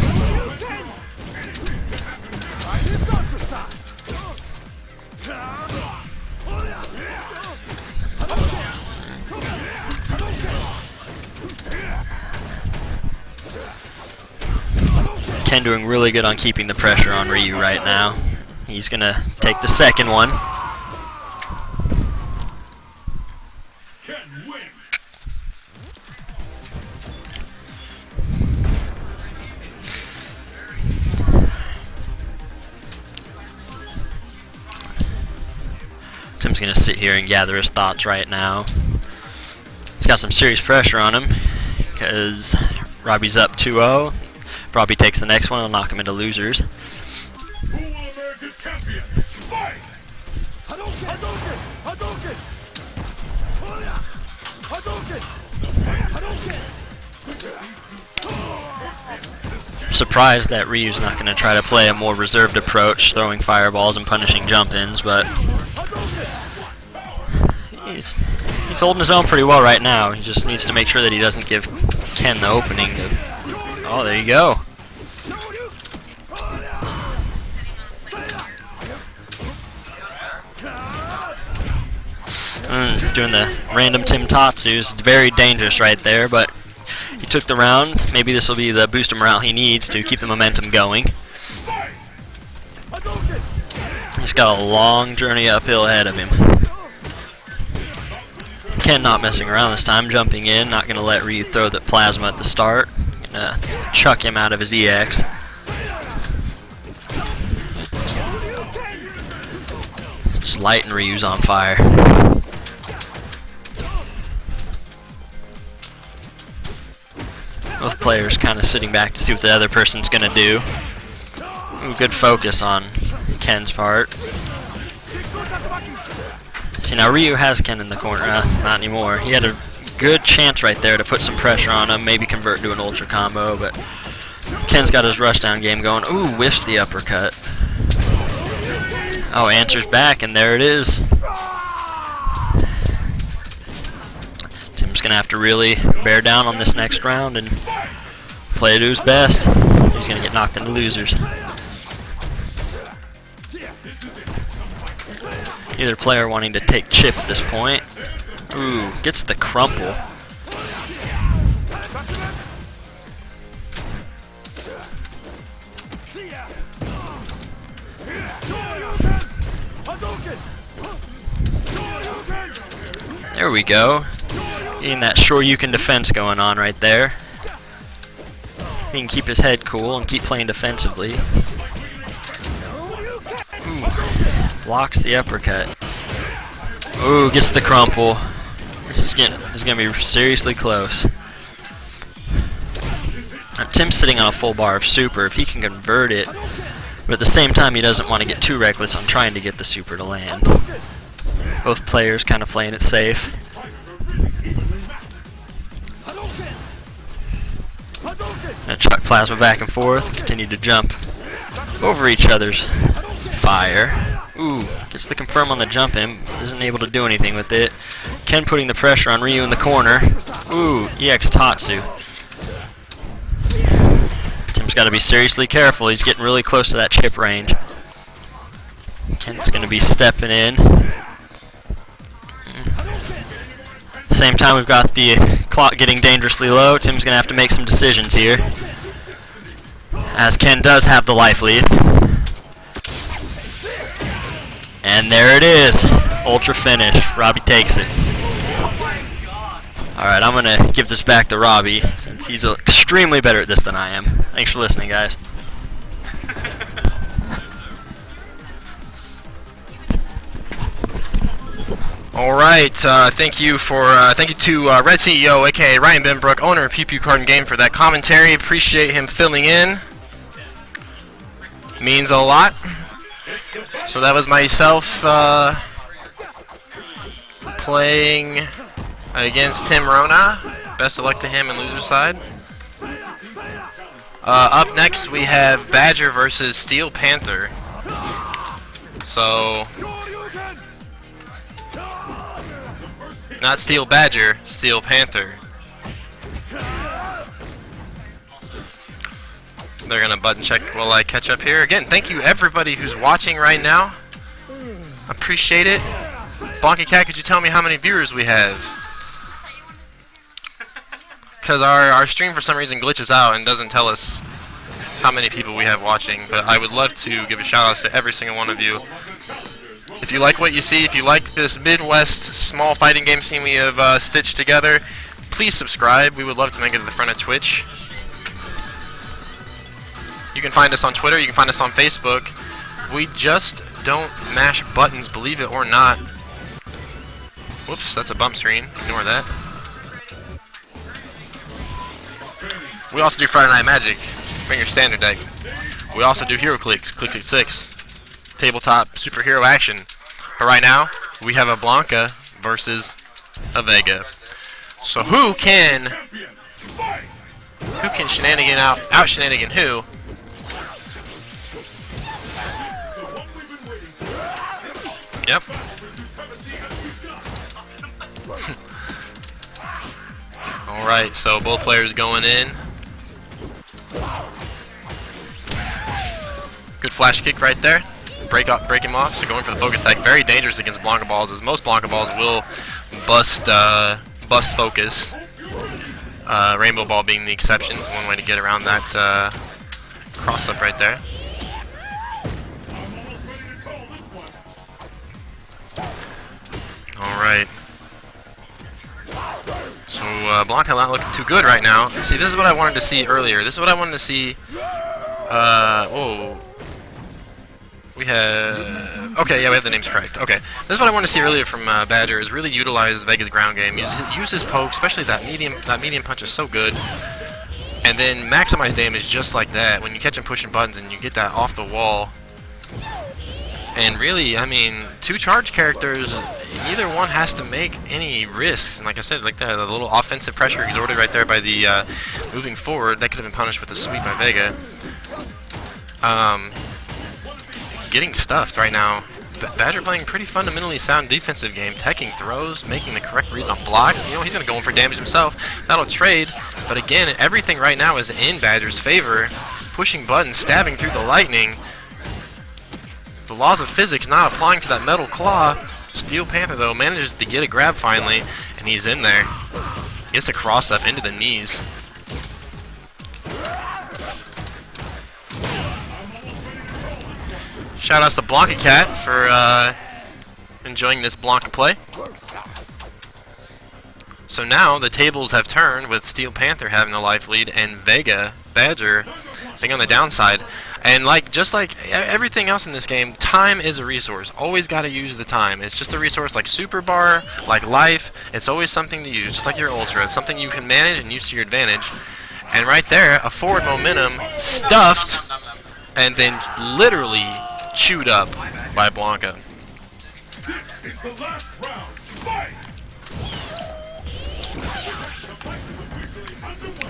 Ken doing really good on keeping the pressure on Ryu right now. He's going to take the second one. Ken win. Tim's going to sit here and gather his thoughts right now. He's got some serious pressure on him because Robbie's up 2-0. If Robbie takes the next one, it'll knock him into losers. Who will American champion? Fight! Surprised that Ryu's not going to try to play a more reserved approach, throwing fireballs and punishing jump-ins, but he's holding his own pretty well right now. He just needs to make sure that he doesn't give Ken the opening to... Oh, there you go. Doing the random Tim Tatsu is very dangerous right there, but he took the round. Maybe this will be the boost of morale he needs to keep the momentum going. He's got a long journey uphill ahead of him. Ken not messing around this time, jumping in, not going to let Ryu throw the plasma at the start. Going to chuck him out of his EX. Just lighting Ryu's on fire. Both players kind of sitting back to see what the other person's going to do. Ooh, good focus on Ken's part. See, now Ryu has Ken in the corner. Not anymore. He had a good chance right there to put some pressure on him, maybe convert to an ultra combo, but Ken's got his rushdown game going. Ooh, whiffs the uppercut. Oh, answers back, and there it is. Tim's going to have to really bear down on this next round and play to his best. He's going to get knocked into losers. Either player wanting to take chip at this point. Ooh, gets the crumple. There we go. Getting that Shoryuken defense going on right there. He can keep his head cool and keep playing defensively. Ooh, blocks the uppercut. Ooh, gets the crumple. This is gonna be seriously close. Now, Tim's sitting on a full bar of super. If he can convert it, but at the same time he doesn't want to get too reckless on trying to get the super to land. Both players kind of playing it safe. Gonna chuck plasma back and forth, continue to jump over each other's fire. Ooh, gets the confirm on the jump in, isn't able to do anything with it. Ken putting the pressure on Ryu in the corner. Ooh, EX Tatsu. Tim's got to be seriously careful, he's getting really close to that chip range. Ken's going to be stepping in. At the same time, we've got the Clock getting dangerously low. Tim's going to have to make some decisions here, as Ken does have the life lead. And there it is. Ultra finish. Robbie takes it. Alright, I'm going to give this back to Robbie, since he's extremely better at this than I am. Thanks for listening, guys. All right, thank you to Red CEO, aka Ryan Benbrook, owner of Pew Pew Card and Game, for that commentary. Appreciate him filling in. Means a lot. So that was myself playing against Tim Rona. Best of luck to him and loser side. Up next we have Badger versus Steel Panther. So, not Steel Badger, Steel Panther. They're gonna button check while I catch up here. Again, thank you everybody who's watching right now. Appreciate it. Bonky Cat, could you tell me how many viewers we have? Because our stream for some reason glitches out and doesn't tell us how many people we have watching. But I would love to give a shout out to every single one of you. If you like what you see, if you like this Midwest small fighting game scene we have stitched together, please subscribe. We would love to make it to the front of Twitch. You can find us on Twitter, you can find us on Facebook. We just don't mash buttons, believe it or not. Whoops, that's a bump screen. Ignore that. We also do Friday Night Magic, bring your standard deck. We also do Hero Clicks, Click at 6, tabletop superhero action. But right now, we have a Blanca versus a Vega. So who can shenanigan out shenanigan who? Yep. Alright, so both players going in. Good flash kick right there. Break him off, so going for the focus tag. Very dangerous against Blanca Balls, as most Blanca Balls will bust focus. Rainbow Ball being the exception is one way to get around that cross-up right there. Alright. So Blanca not looking too good right now. See, this is what I wanted to see earlier. This is what I wanted to see. Whoa. We have... Okay, yeah, we have the names correct. Okay. This is what I wanted to see earlier from Badger, is really utilize Vega's ground game. Use his poke, especially that medium punch is so good. And then maximize damage just like that. When you catch him pushing buttons and you get that off the wall. And really, I mean, two charge characters, neither one has to make any risks. And like I said, like that, a little offensive pressure exerted right there by the moving forward. That could have been punished with a sweep by Vega. Getting stuffed right now. Badger playing a pretty fundamentally sound defensive game, teching throws, making the correct reads on blocks. You know, he's going to go in for damage himself. That'll trade. But again, everything right now is in Badger's favor. Pushing buttons, stabbing through the lightning. The laws of physics not applying to that metal claw. Steel Panther, though, manages to get a grab finally, and he's in there. Gets a cross-up into the knees. Shoutouts to Blanca Cat for enjoying this Blanca play. So now the tables have turned with Steel Panther having the life lead and Vega, Badger, being on the downside. And just like everything else in this game, time is a resource. Always got to use the time. It's just a resource like Super Bar, like life. It's always something to use, just like your Ultra. It's something you can manage and use to your advantage. And right there, a forward momentum stuffed and then literally chewed up by Blanca. This is the last round. Fight!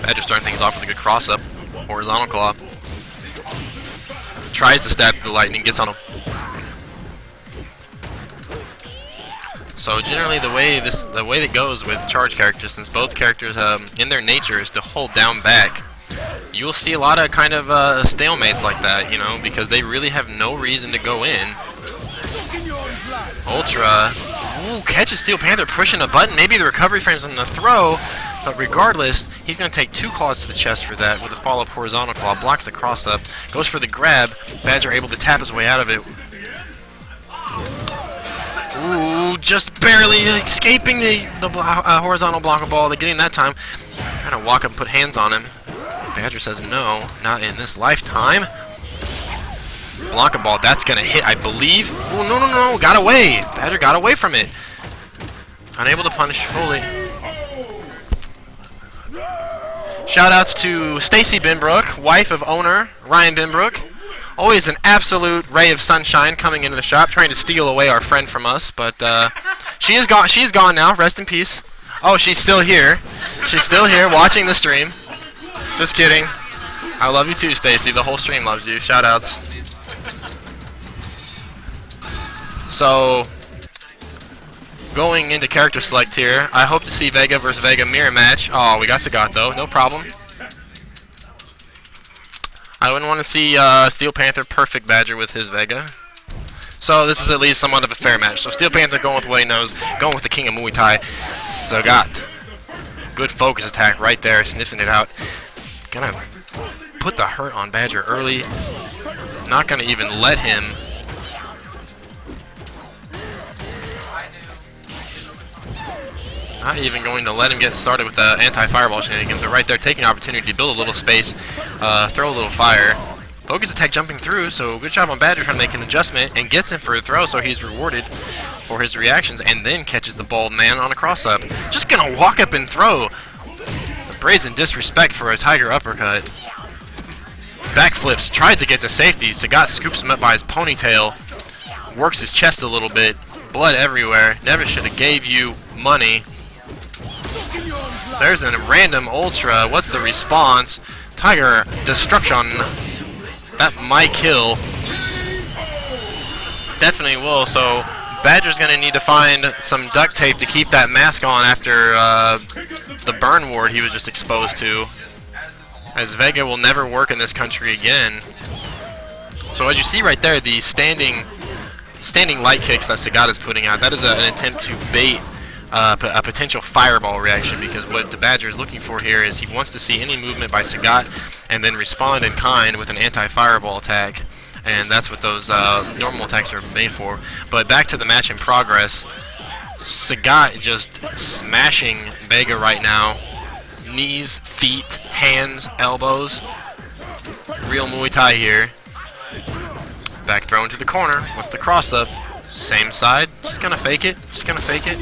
Badger starting things off with a good cross-up. Horizontal claw. Tries to stab the lightning, gets on him. So generally the way that goes with charge characters, since both characters in their nature is to hold down back, you'll see a lot of kind of stalemates like that, you know, because they really have no reason to go in. Ultra, ooh, catches Steel Panther pushing a button. Maybe the recovery frames on the throw. But regardless, he's going to take 2 claws to the chest for that with a follow-up horizontal claw, blocks the cross-up, goes for the grab. Badger able to tap his way out of it. Ooh, just barely escaping the horizontal block ball. They're getting that time. Trying to walk up and put hands on him. Badger says no, not in this lifetime. Blanca ball, that's going to hit, I believe. Oh, no, got away. Badger got away from it. Unable to punish fully. Shoutouts to Stacy Binbrook, wife of owner Ryan Binbrook. Always an absolute ray of sunshine coming into the shop, trying to steal away our friend from us. But she is gone. She's gone now. Rest in peace. Oh, she's still here. She's still here watching the stream. Just kidding. I love you too, Stacy. The whole stream loves you. Shoutouts. So, going into character select here, I hope to see Vega versus Vega mirror match. Oh, we got Sagat though, no problem. I wouldn't want to see Steel Panther perfect Badger with his Vega. So this is at least somewhat of a fair match. So Steel Panther going with what he knows, going with the king of Muay Thai, Sagat. Good focus attack right there, sniffing it out. Gonna put the hurt on Badger early. Not gonna even let him. Not even going to let him get started with the anti-fireball shenanigans, but right there taking an opportunity to build a little space, throw a little fire. Focus attack jumping through, so good job on Badger trying to make an adjustment and gets him for a throw, so he's rewarded for his reactions and then catches the bald man on a cross-up. Just gonna walk up and throw. A brazen disrespect for a Tiger uppercut. Backflips, tried to get to safety. Sagat scoops him up by his ponytail, works his chest a little bit, blood everywhere. Never should have gave you money. There's a random ultra. What's the response? Tiger destruction. That might kill. Definitely will. So Badger's going to need to find some duct tape to keep that mask on after the burn ward he was just exposed to. As Vega will never work in this country again. So as you see right there, the standing light kicks that Sagat is putting out, that is an attempt to bait a potential fireball reaction, because what the Badger is looking for here is he wants to see any movement by Sagat and then respond in kind with an anti-fireball attack, and that's what those normal attacks are made for. But back to the match in progress, Sagat just smashing Vega right now. Knees, feet, hands, elbows. Real Muay Thai here. Back throw into the corner. What's the cross up? Same side. Just gonna fake it. Just gonna fake it.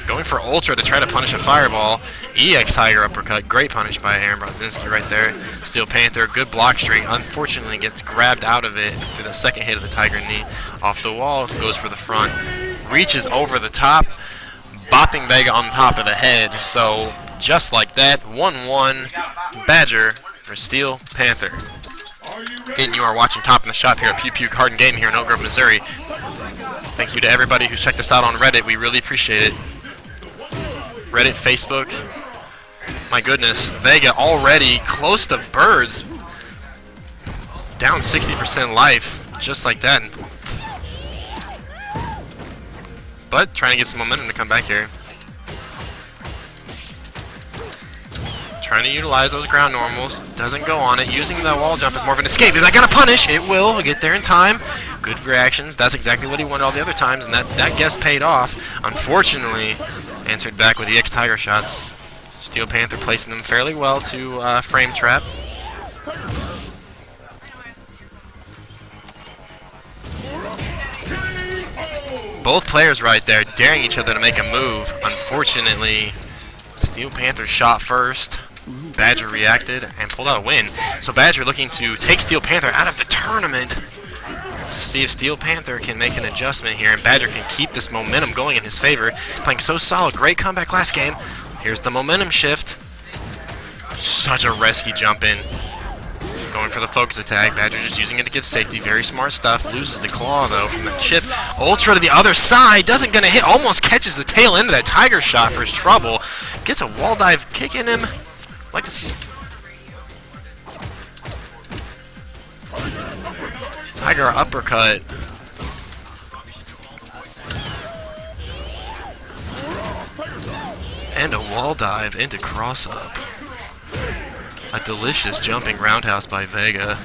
Going for ultra to try to punish a fireball. EX Tiger uppercut. Great punish by Aaron Brodzinski right there. Steel Panther. Good block string. Unfortunately gets grabbed out of it through the second hit of the Tiger knee. Off the wall. Goes for the front. Reaches over the top. Bopping Vega on top of the head. So just like that. 1-1. Badger for Steel Panther. Again, you are watching Top in the Shop here at Pew Pew Card and Game here in Oak Grove, Missouri. Thank you to everybody who's checked us out on Reddit. We really appreciate it. Reddit, Facebook. My goodness, Vega already close to birds. Down 60% life, just like that. But trying to get some momentum to come back here. Trying to utilize those ground normals. Doesn't go on it. Using the wall jump is more of an escape. Is that going to punish? It will. Get there in time. Good reactions. That's exactly what he wanted all the other times, and that guess paid off. Unfortunately, answered back with the EX Tiger shots. Steel Panther placing them fairly well to frame trap. Both players right there daring each other to make a move. Unfortunately, Steel Panther shot first. Badger reacted and pulled out a win. So Badger looking to take Steel Panther out of the tournament. Let's see if Steel Panther can make an adjustment here and Badger can keep this momentum going in his favor. Playing so solid. Great comeback last game. Here's the momentum shift. Such a risky jump in. Going for the focus attack. Badger just using it to get safety. Very smart stuff. Loses the claw though from the chip. Ultra to the other side. Doesn't gonna hit. Almost catches the tail end of that Tiger shot for his trouble. Gets a wall dive kick in him. Like to see. Tiger uppercut. And a wall dive into cross-up. A delicious jumping roundhouse by Vega.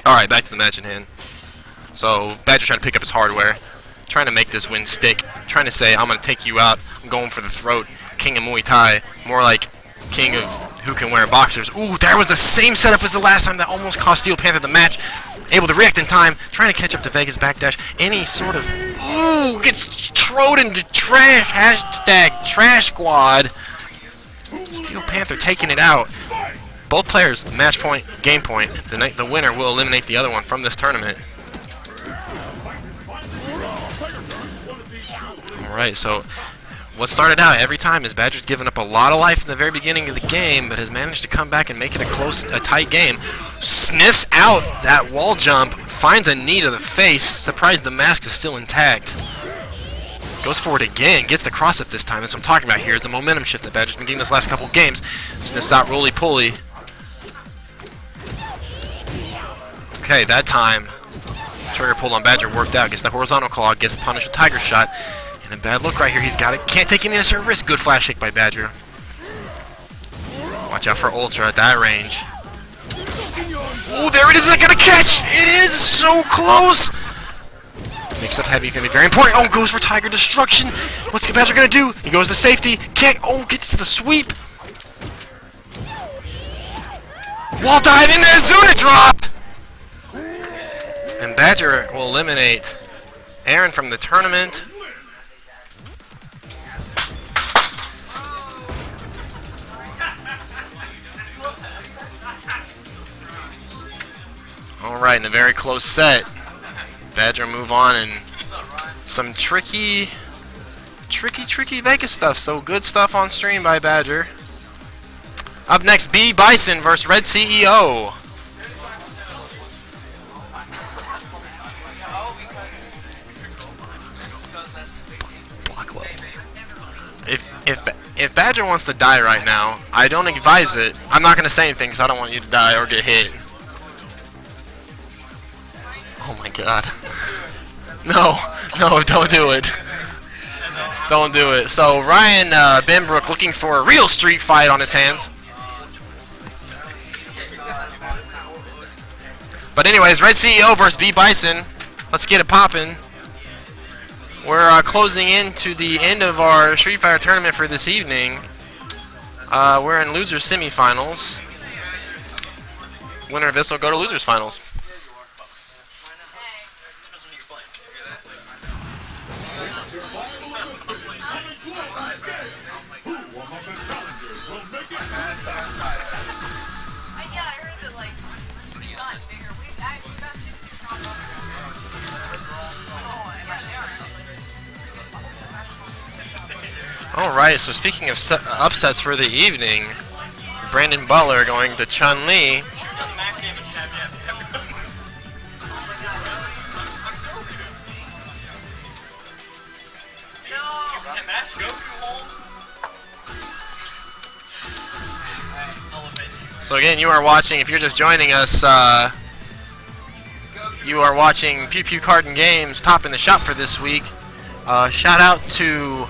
Alright, back to the match in hand. So, Badger trying to pick up his hardware. Trying to make this win stick. Trying to say, I'm going to take you out. I'm going for the throat. King of Muay Thai. More like king of who can wear boxers. Ooh, that was the same setup as the last time that almost cost Steel Panther the match. Able to react in time. Trying to catch up to Vega's backdash. Any sort of... Ooh, gets thrown into trash. Hashtag trash squad. Steel Panther taking it out. Both players, match point, game point. The winner will eliminate the other one from this tournament. Alright, so what started out every time is Badger's given up a lot of life in the very beginning of the game, but has managed to come back and make it a tight game. Sniffs out that wall jump, finds a knee to the face, surprised the mask is still intact. Goes forward again, gets the cross up this time. That's what I'm talking about here, is the momentum shift that Badger's been getting this last couple games. Sniffs out roly-poly. Okay, that time, trigger pulled on Badger worked out. Gets the horizontal claw, gets punished with Tiger Shot. And a bad look right here. He's got it. Can't take any unnecessary risk. Good flash kick by Badger. Watch out for Ultra at that range. Oh, there it is. Is that going to catch? It is so close. Mix up heavy is going to be very important. Oh, goes for Tiger Destruction. What's Badger going to do? He goes to safety. Can't. Oh, gets the sweep. Wall dive into Azuna drop. And Badger will eliminate Aaron from the tournament. Alright, in a very close set. Badger move on and some tricky Vegas stuff. So good stuff on stream by Badger. Up next, B Bison versus Red CEO. If Badger wants to die right now, I don't advise it. I'm not going to say anything because I don't want you to die or get hit. Oh my god. No, don't do it. Don't do it. So Ryan Benbrook looking for a real street fight on his hands. But anyways, Red CEO versus B Bison. Let's get it poppin'. We're closing into the end of our Street Fighter tournament for this evening. We're in losers semifinals. Winner of this will go to losers finals. Alright, so speaking of upsets for the evening, Brandon Butler going to Chun-Li. So again, you are watching, if you're just joining us, you are watching Pew Pew Carton Games topping the shop for this week. Shout out to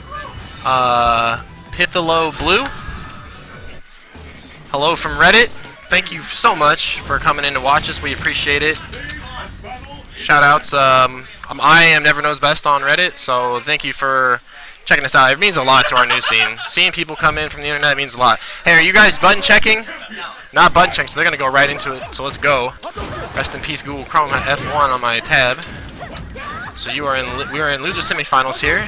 Pithalo Blue. Hello from Reddit. Thank you so much for coming in to watch us. We appreciate it. Shout outs. I am Never Knows Best on Reddit, so thank you for checking us out. It means a lot to our new scene. Seeing people come in from the internet means a lot. Hey, are you guys button checking? No. Not button checking, so they're gonna go right into it. So let's go. Rest in peace, Google Chrome. F1 on my tab. So we are in loser semifinals here.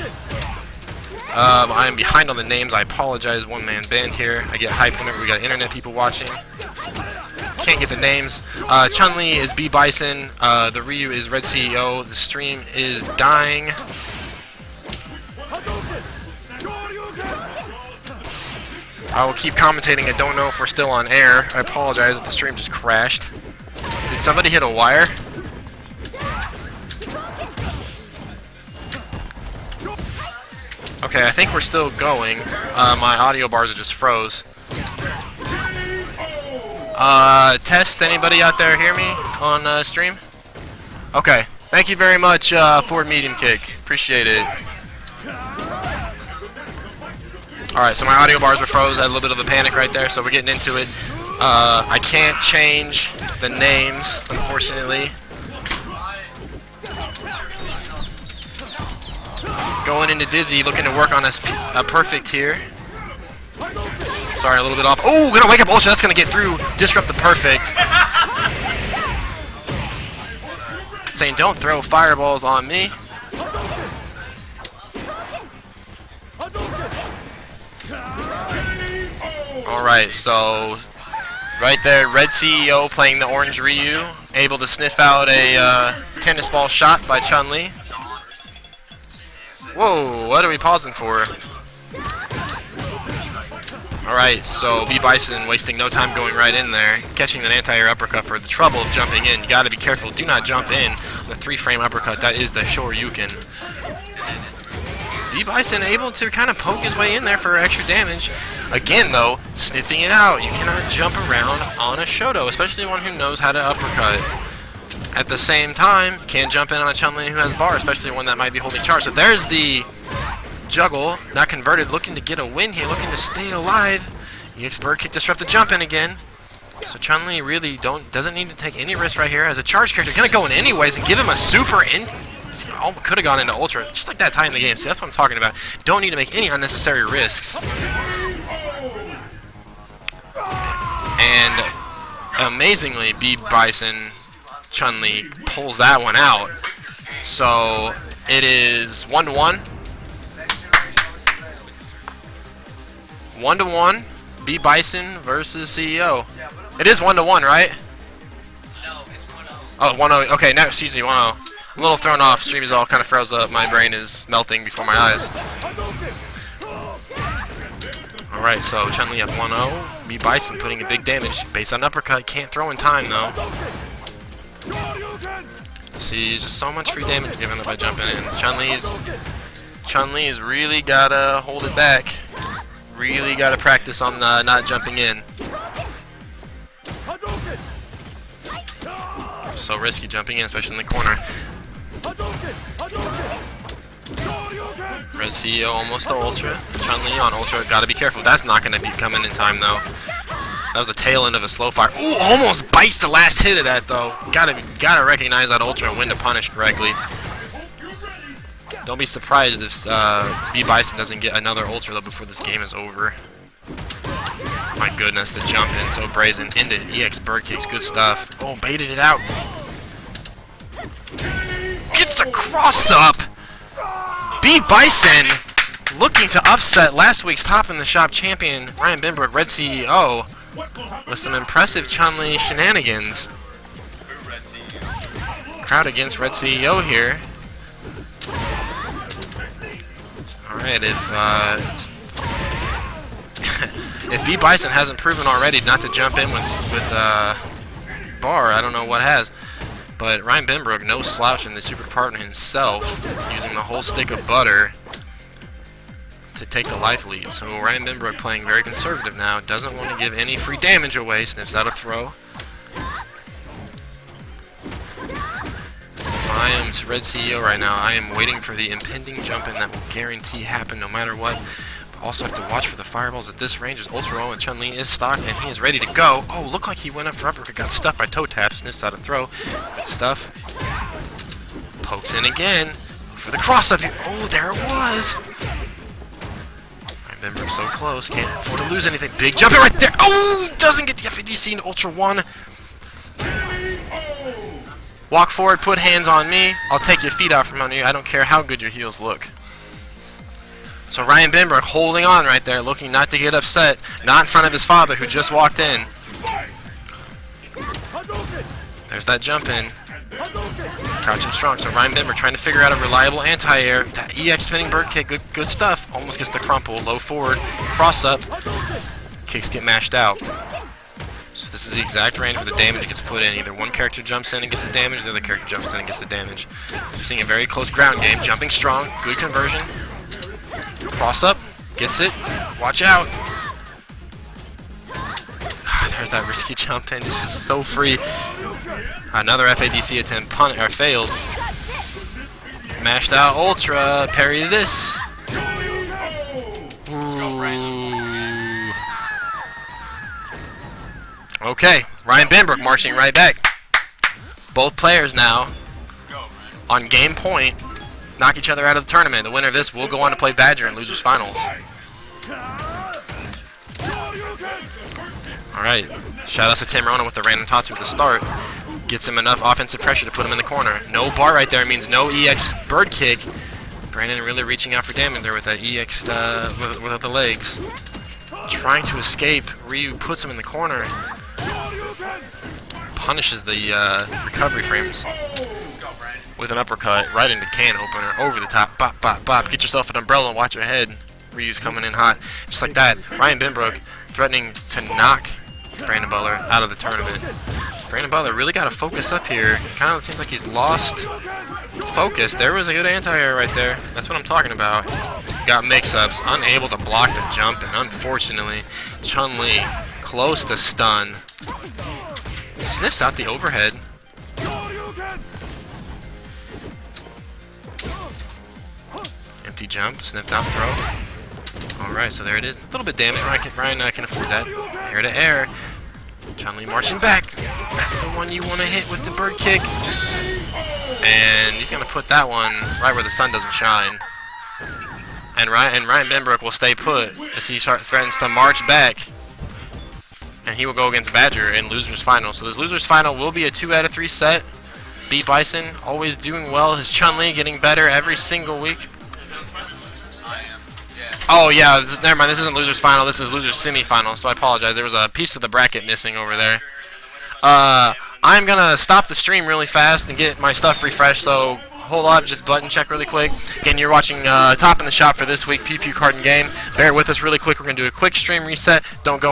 I am behind on the names. I apologize. One-man band here. I get hyped whenever we got internet people watching. Can't get the names. Chun-Li is B Bison. The Ryu is Red CEO. The stream is dying. I will keep commentating. I don't know if we're still on air. I apologize if the stream just crashed. Did somebody hit a wire? Okay, I think we're still going. My audio bars are just froze. Test, anybody out there hear me on stream? Okay, thank you very much, Ford Medium Kick. Appreciate it. Alright, so my audio bars were froze. I had a little bit of a panic right there, so we're getting into it. I can't change the names, unfortunately. Going into Dizzy, looking to work on a perfect here. Sorry, a little bit off. Oh, gonna wake up Ultra. That's gonna get through. Disrupt the perfect. Saying, don't throw fireballs on me. Alright, so right there, Red CEO playing the orange Ryu, able to sniff out a tennis ball shot by Chun-Li. Whoa, what are we pausing for? Alright, so B Bison wasting no time going right in there, catching an anti-air uppercut for the trouble of jumping in. You gotta be careful, do not jump in. The 3-frame uppercut, that is the Shoryuken. B Bison able to kind of poke his way in there for extra damage. Again though, sniffing it out. You cannot jump around on a Shoto, especially one who knows how to uppercut. At the same time, you can't jump in on a Chun-Li who has bar, especially one that might be holding charge. So there's the juggle, not converted, looking to get a win here, looking to stay alive. EX bird kick, disrupt the jump in again. So Chun-Li really doesn't need to take any risk right here. As a charge character, gonna go in anyways and give him a super in. Could have gone into Ultra, just like that, tying the game. See, that's what I'm talking about. Don't need to make any unnecessary risks. And amazingly, B Bison Chun-Li pulls that one out. So it is 1-1. 1-1. B Bison versus CEO. It is 1-1, right? No, it's 1-0. Oh, 1-0. Okay, now excuse me, 1-0. I'm a little thrown off. Stream is all kind of froze up. My brain is melting before my eyes. Alright, so Chun-Li up 1-0. B Bison putting a big damage based on uppercut. Can't throw in time though. See, just so much free damage given up by jumping in. Chun-Li's really gotta hold it back. Really gotta practice on not jumping in. So risky jumping in, especially in the corner. Red CEO almost to Ultra. Chun-Li on Ultra. Gotta be careful. That's not gonna be coming in time though. That was the tail end of a slow fire. Ooh, almost bites the last hit of that though. Gotta recognize that Ultra and when to punish correctly. Don't be surprised if B Bison doesn't get another Ultra though before this game is over. My goodness, the jump in so brazen into EX bird kicks. Good stuff. Oh, baited it out. Gets the cross up. B Bison looking to upset last week's top in the shop champion Ryan Bimberg, Red CEO, with some impressive Chun-Li shenanigans. Crowd against Red CEO here. Alright, if B Bison hasn't proven already not to jump in with bar, I don't know what has. But Ryan Bimberg, no slouch in the super partner himself, using the whole stick of butter to take the life lead. So Ryan Bimberg playing very conservative now, doesn't want to give any free damage away, sniffs out a throw. If I am to Red CEO right now, I am waiting for the impending jump in that will guarantee happen no matter what. But also have to watch for the fireballs at this range as Ultra Roll and Chun-Li is stocked and he is ready to go. Oh, looked like he went up for uppercut, got stuck by toe tap, sniffs out a throw. Good stuff. Pokes in again for the cross up here. Oh, there it was. Ryan Bimberg so close, can't afford to lose anything. Big jump in right there. Oh, doesn't get the FADC into Ultra 1. Walk forward, put hands on me. I'll take your feet out from under you. I don't care how good your heels look. So Ryan Bimberg holding on right there, looking not to get upset. Not in front of his father, who just walked in. There's that jump in. Crouching strong. So Ryan Bimberg trying to figure out a reliable anti-air. That EX spinning bird kick, good stuff. Almost gets the crumple. Low forward, cross up. Kicks get mashed out. So this is the exact range where the damage gets put in. Either one character jumps in and gets the damage, the other character jumps in and gets the damage. You're seeing a very close ground game. Jumping strong, good conversion. Cross up, gets it. Watch out. There's that risky jump in. It's just so free. Another FADC attempt failed. Mashed out Ultra. Parry this. Ooh. Okay, Ryan Benbrook marching right back. Both players now on game point knock each other out of the tournament. The winner of this will go on to play Badger in losers finals. Alright, shout out to Tim Rona with the random Tatsu at the start. Gets him enough offensive pressure to put him in the corner. No bar right there means no EX bird kick. Brandon really reaching out for damage there with that EX with the legs. Trying to escape. Ryu puts him in the corner. Punishes the recovery frames with an uppercut right into can opener. Over the top. Bop, bop, bop. Get yourself an umbrella and watch your head. Ryu's coming in hot. Just like that. Ryan Benbrook threatening to knock Brandon Butler out of the tournament. Brandon Butler really got to focus up here. Kind of seems like he's lost focus. There was a good anti-air right there. That's what I'm talking about. Got mix-ups, unable to block the jump, and unfortunately, Chun-Li close to stun. Sniffs out the overhead. Empty jump, sniffed out throw. Alright, so there it is. A little bit damage. Ryan can afford that. Air to air. Chun-Li marching back. That's the one you want to hit with the bird kick. And he's going to put that one right where the sun doesn't shine. And Ryan Benbrook will stay put as he threatens to march back. And he will go against Badger in losers final. So this losers final will be a 2 out of 3 set. Beat Bison, always doing well. His Chun-Li getting better every single week. Oh yeah, never mind. This isn't losers final. This is losers semi-final. So I apologize. There was a piece of the bracket missing over there. I'm gonna stop the stream really fast and get my stuff refreshed. So hold on, just button check really quick. Again, you're watching Top in the Shop for this week, Pew Pew Card and Game. Bear with us really quick. We're gonna do a quick stream reset. Don't go.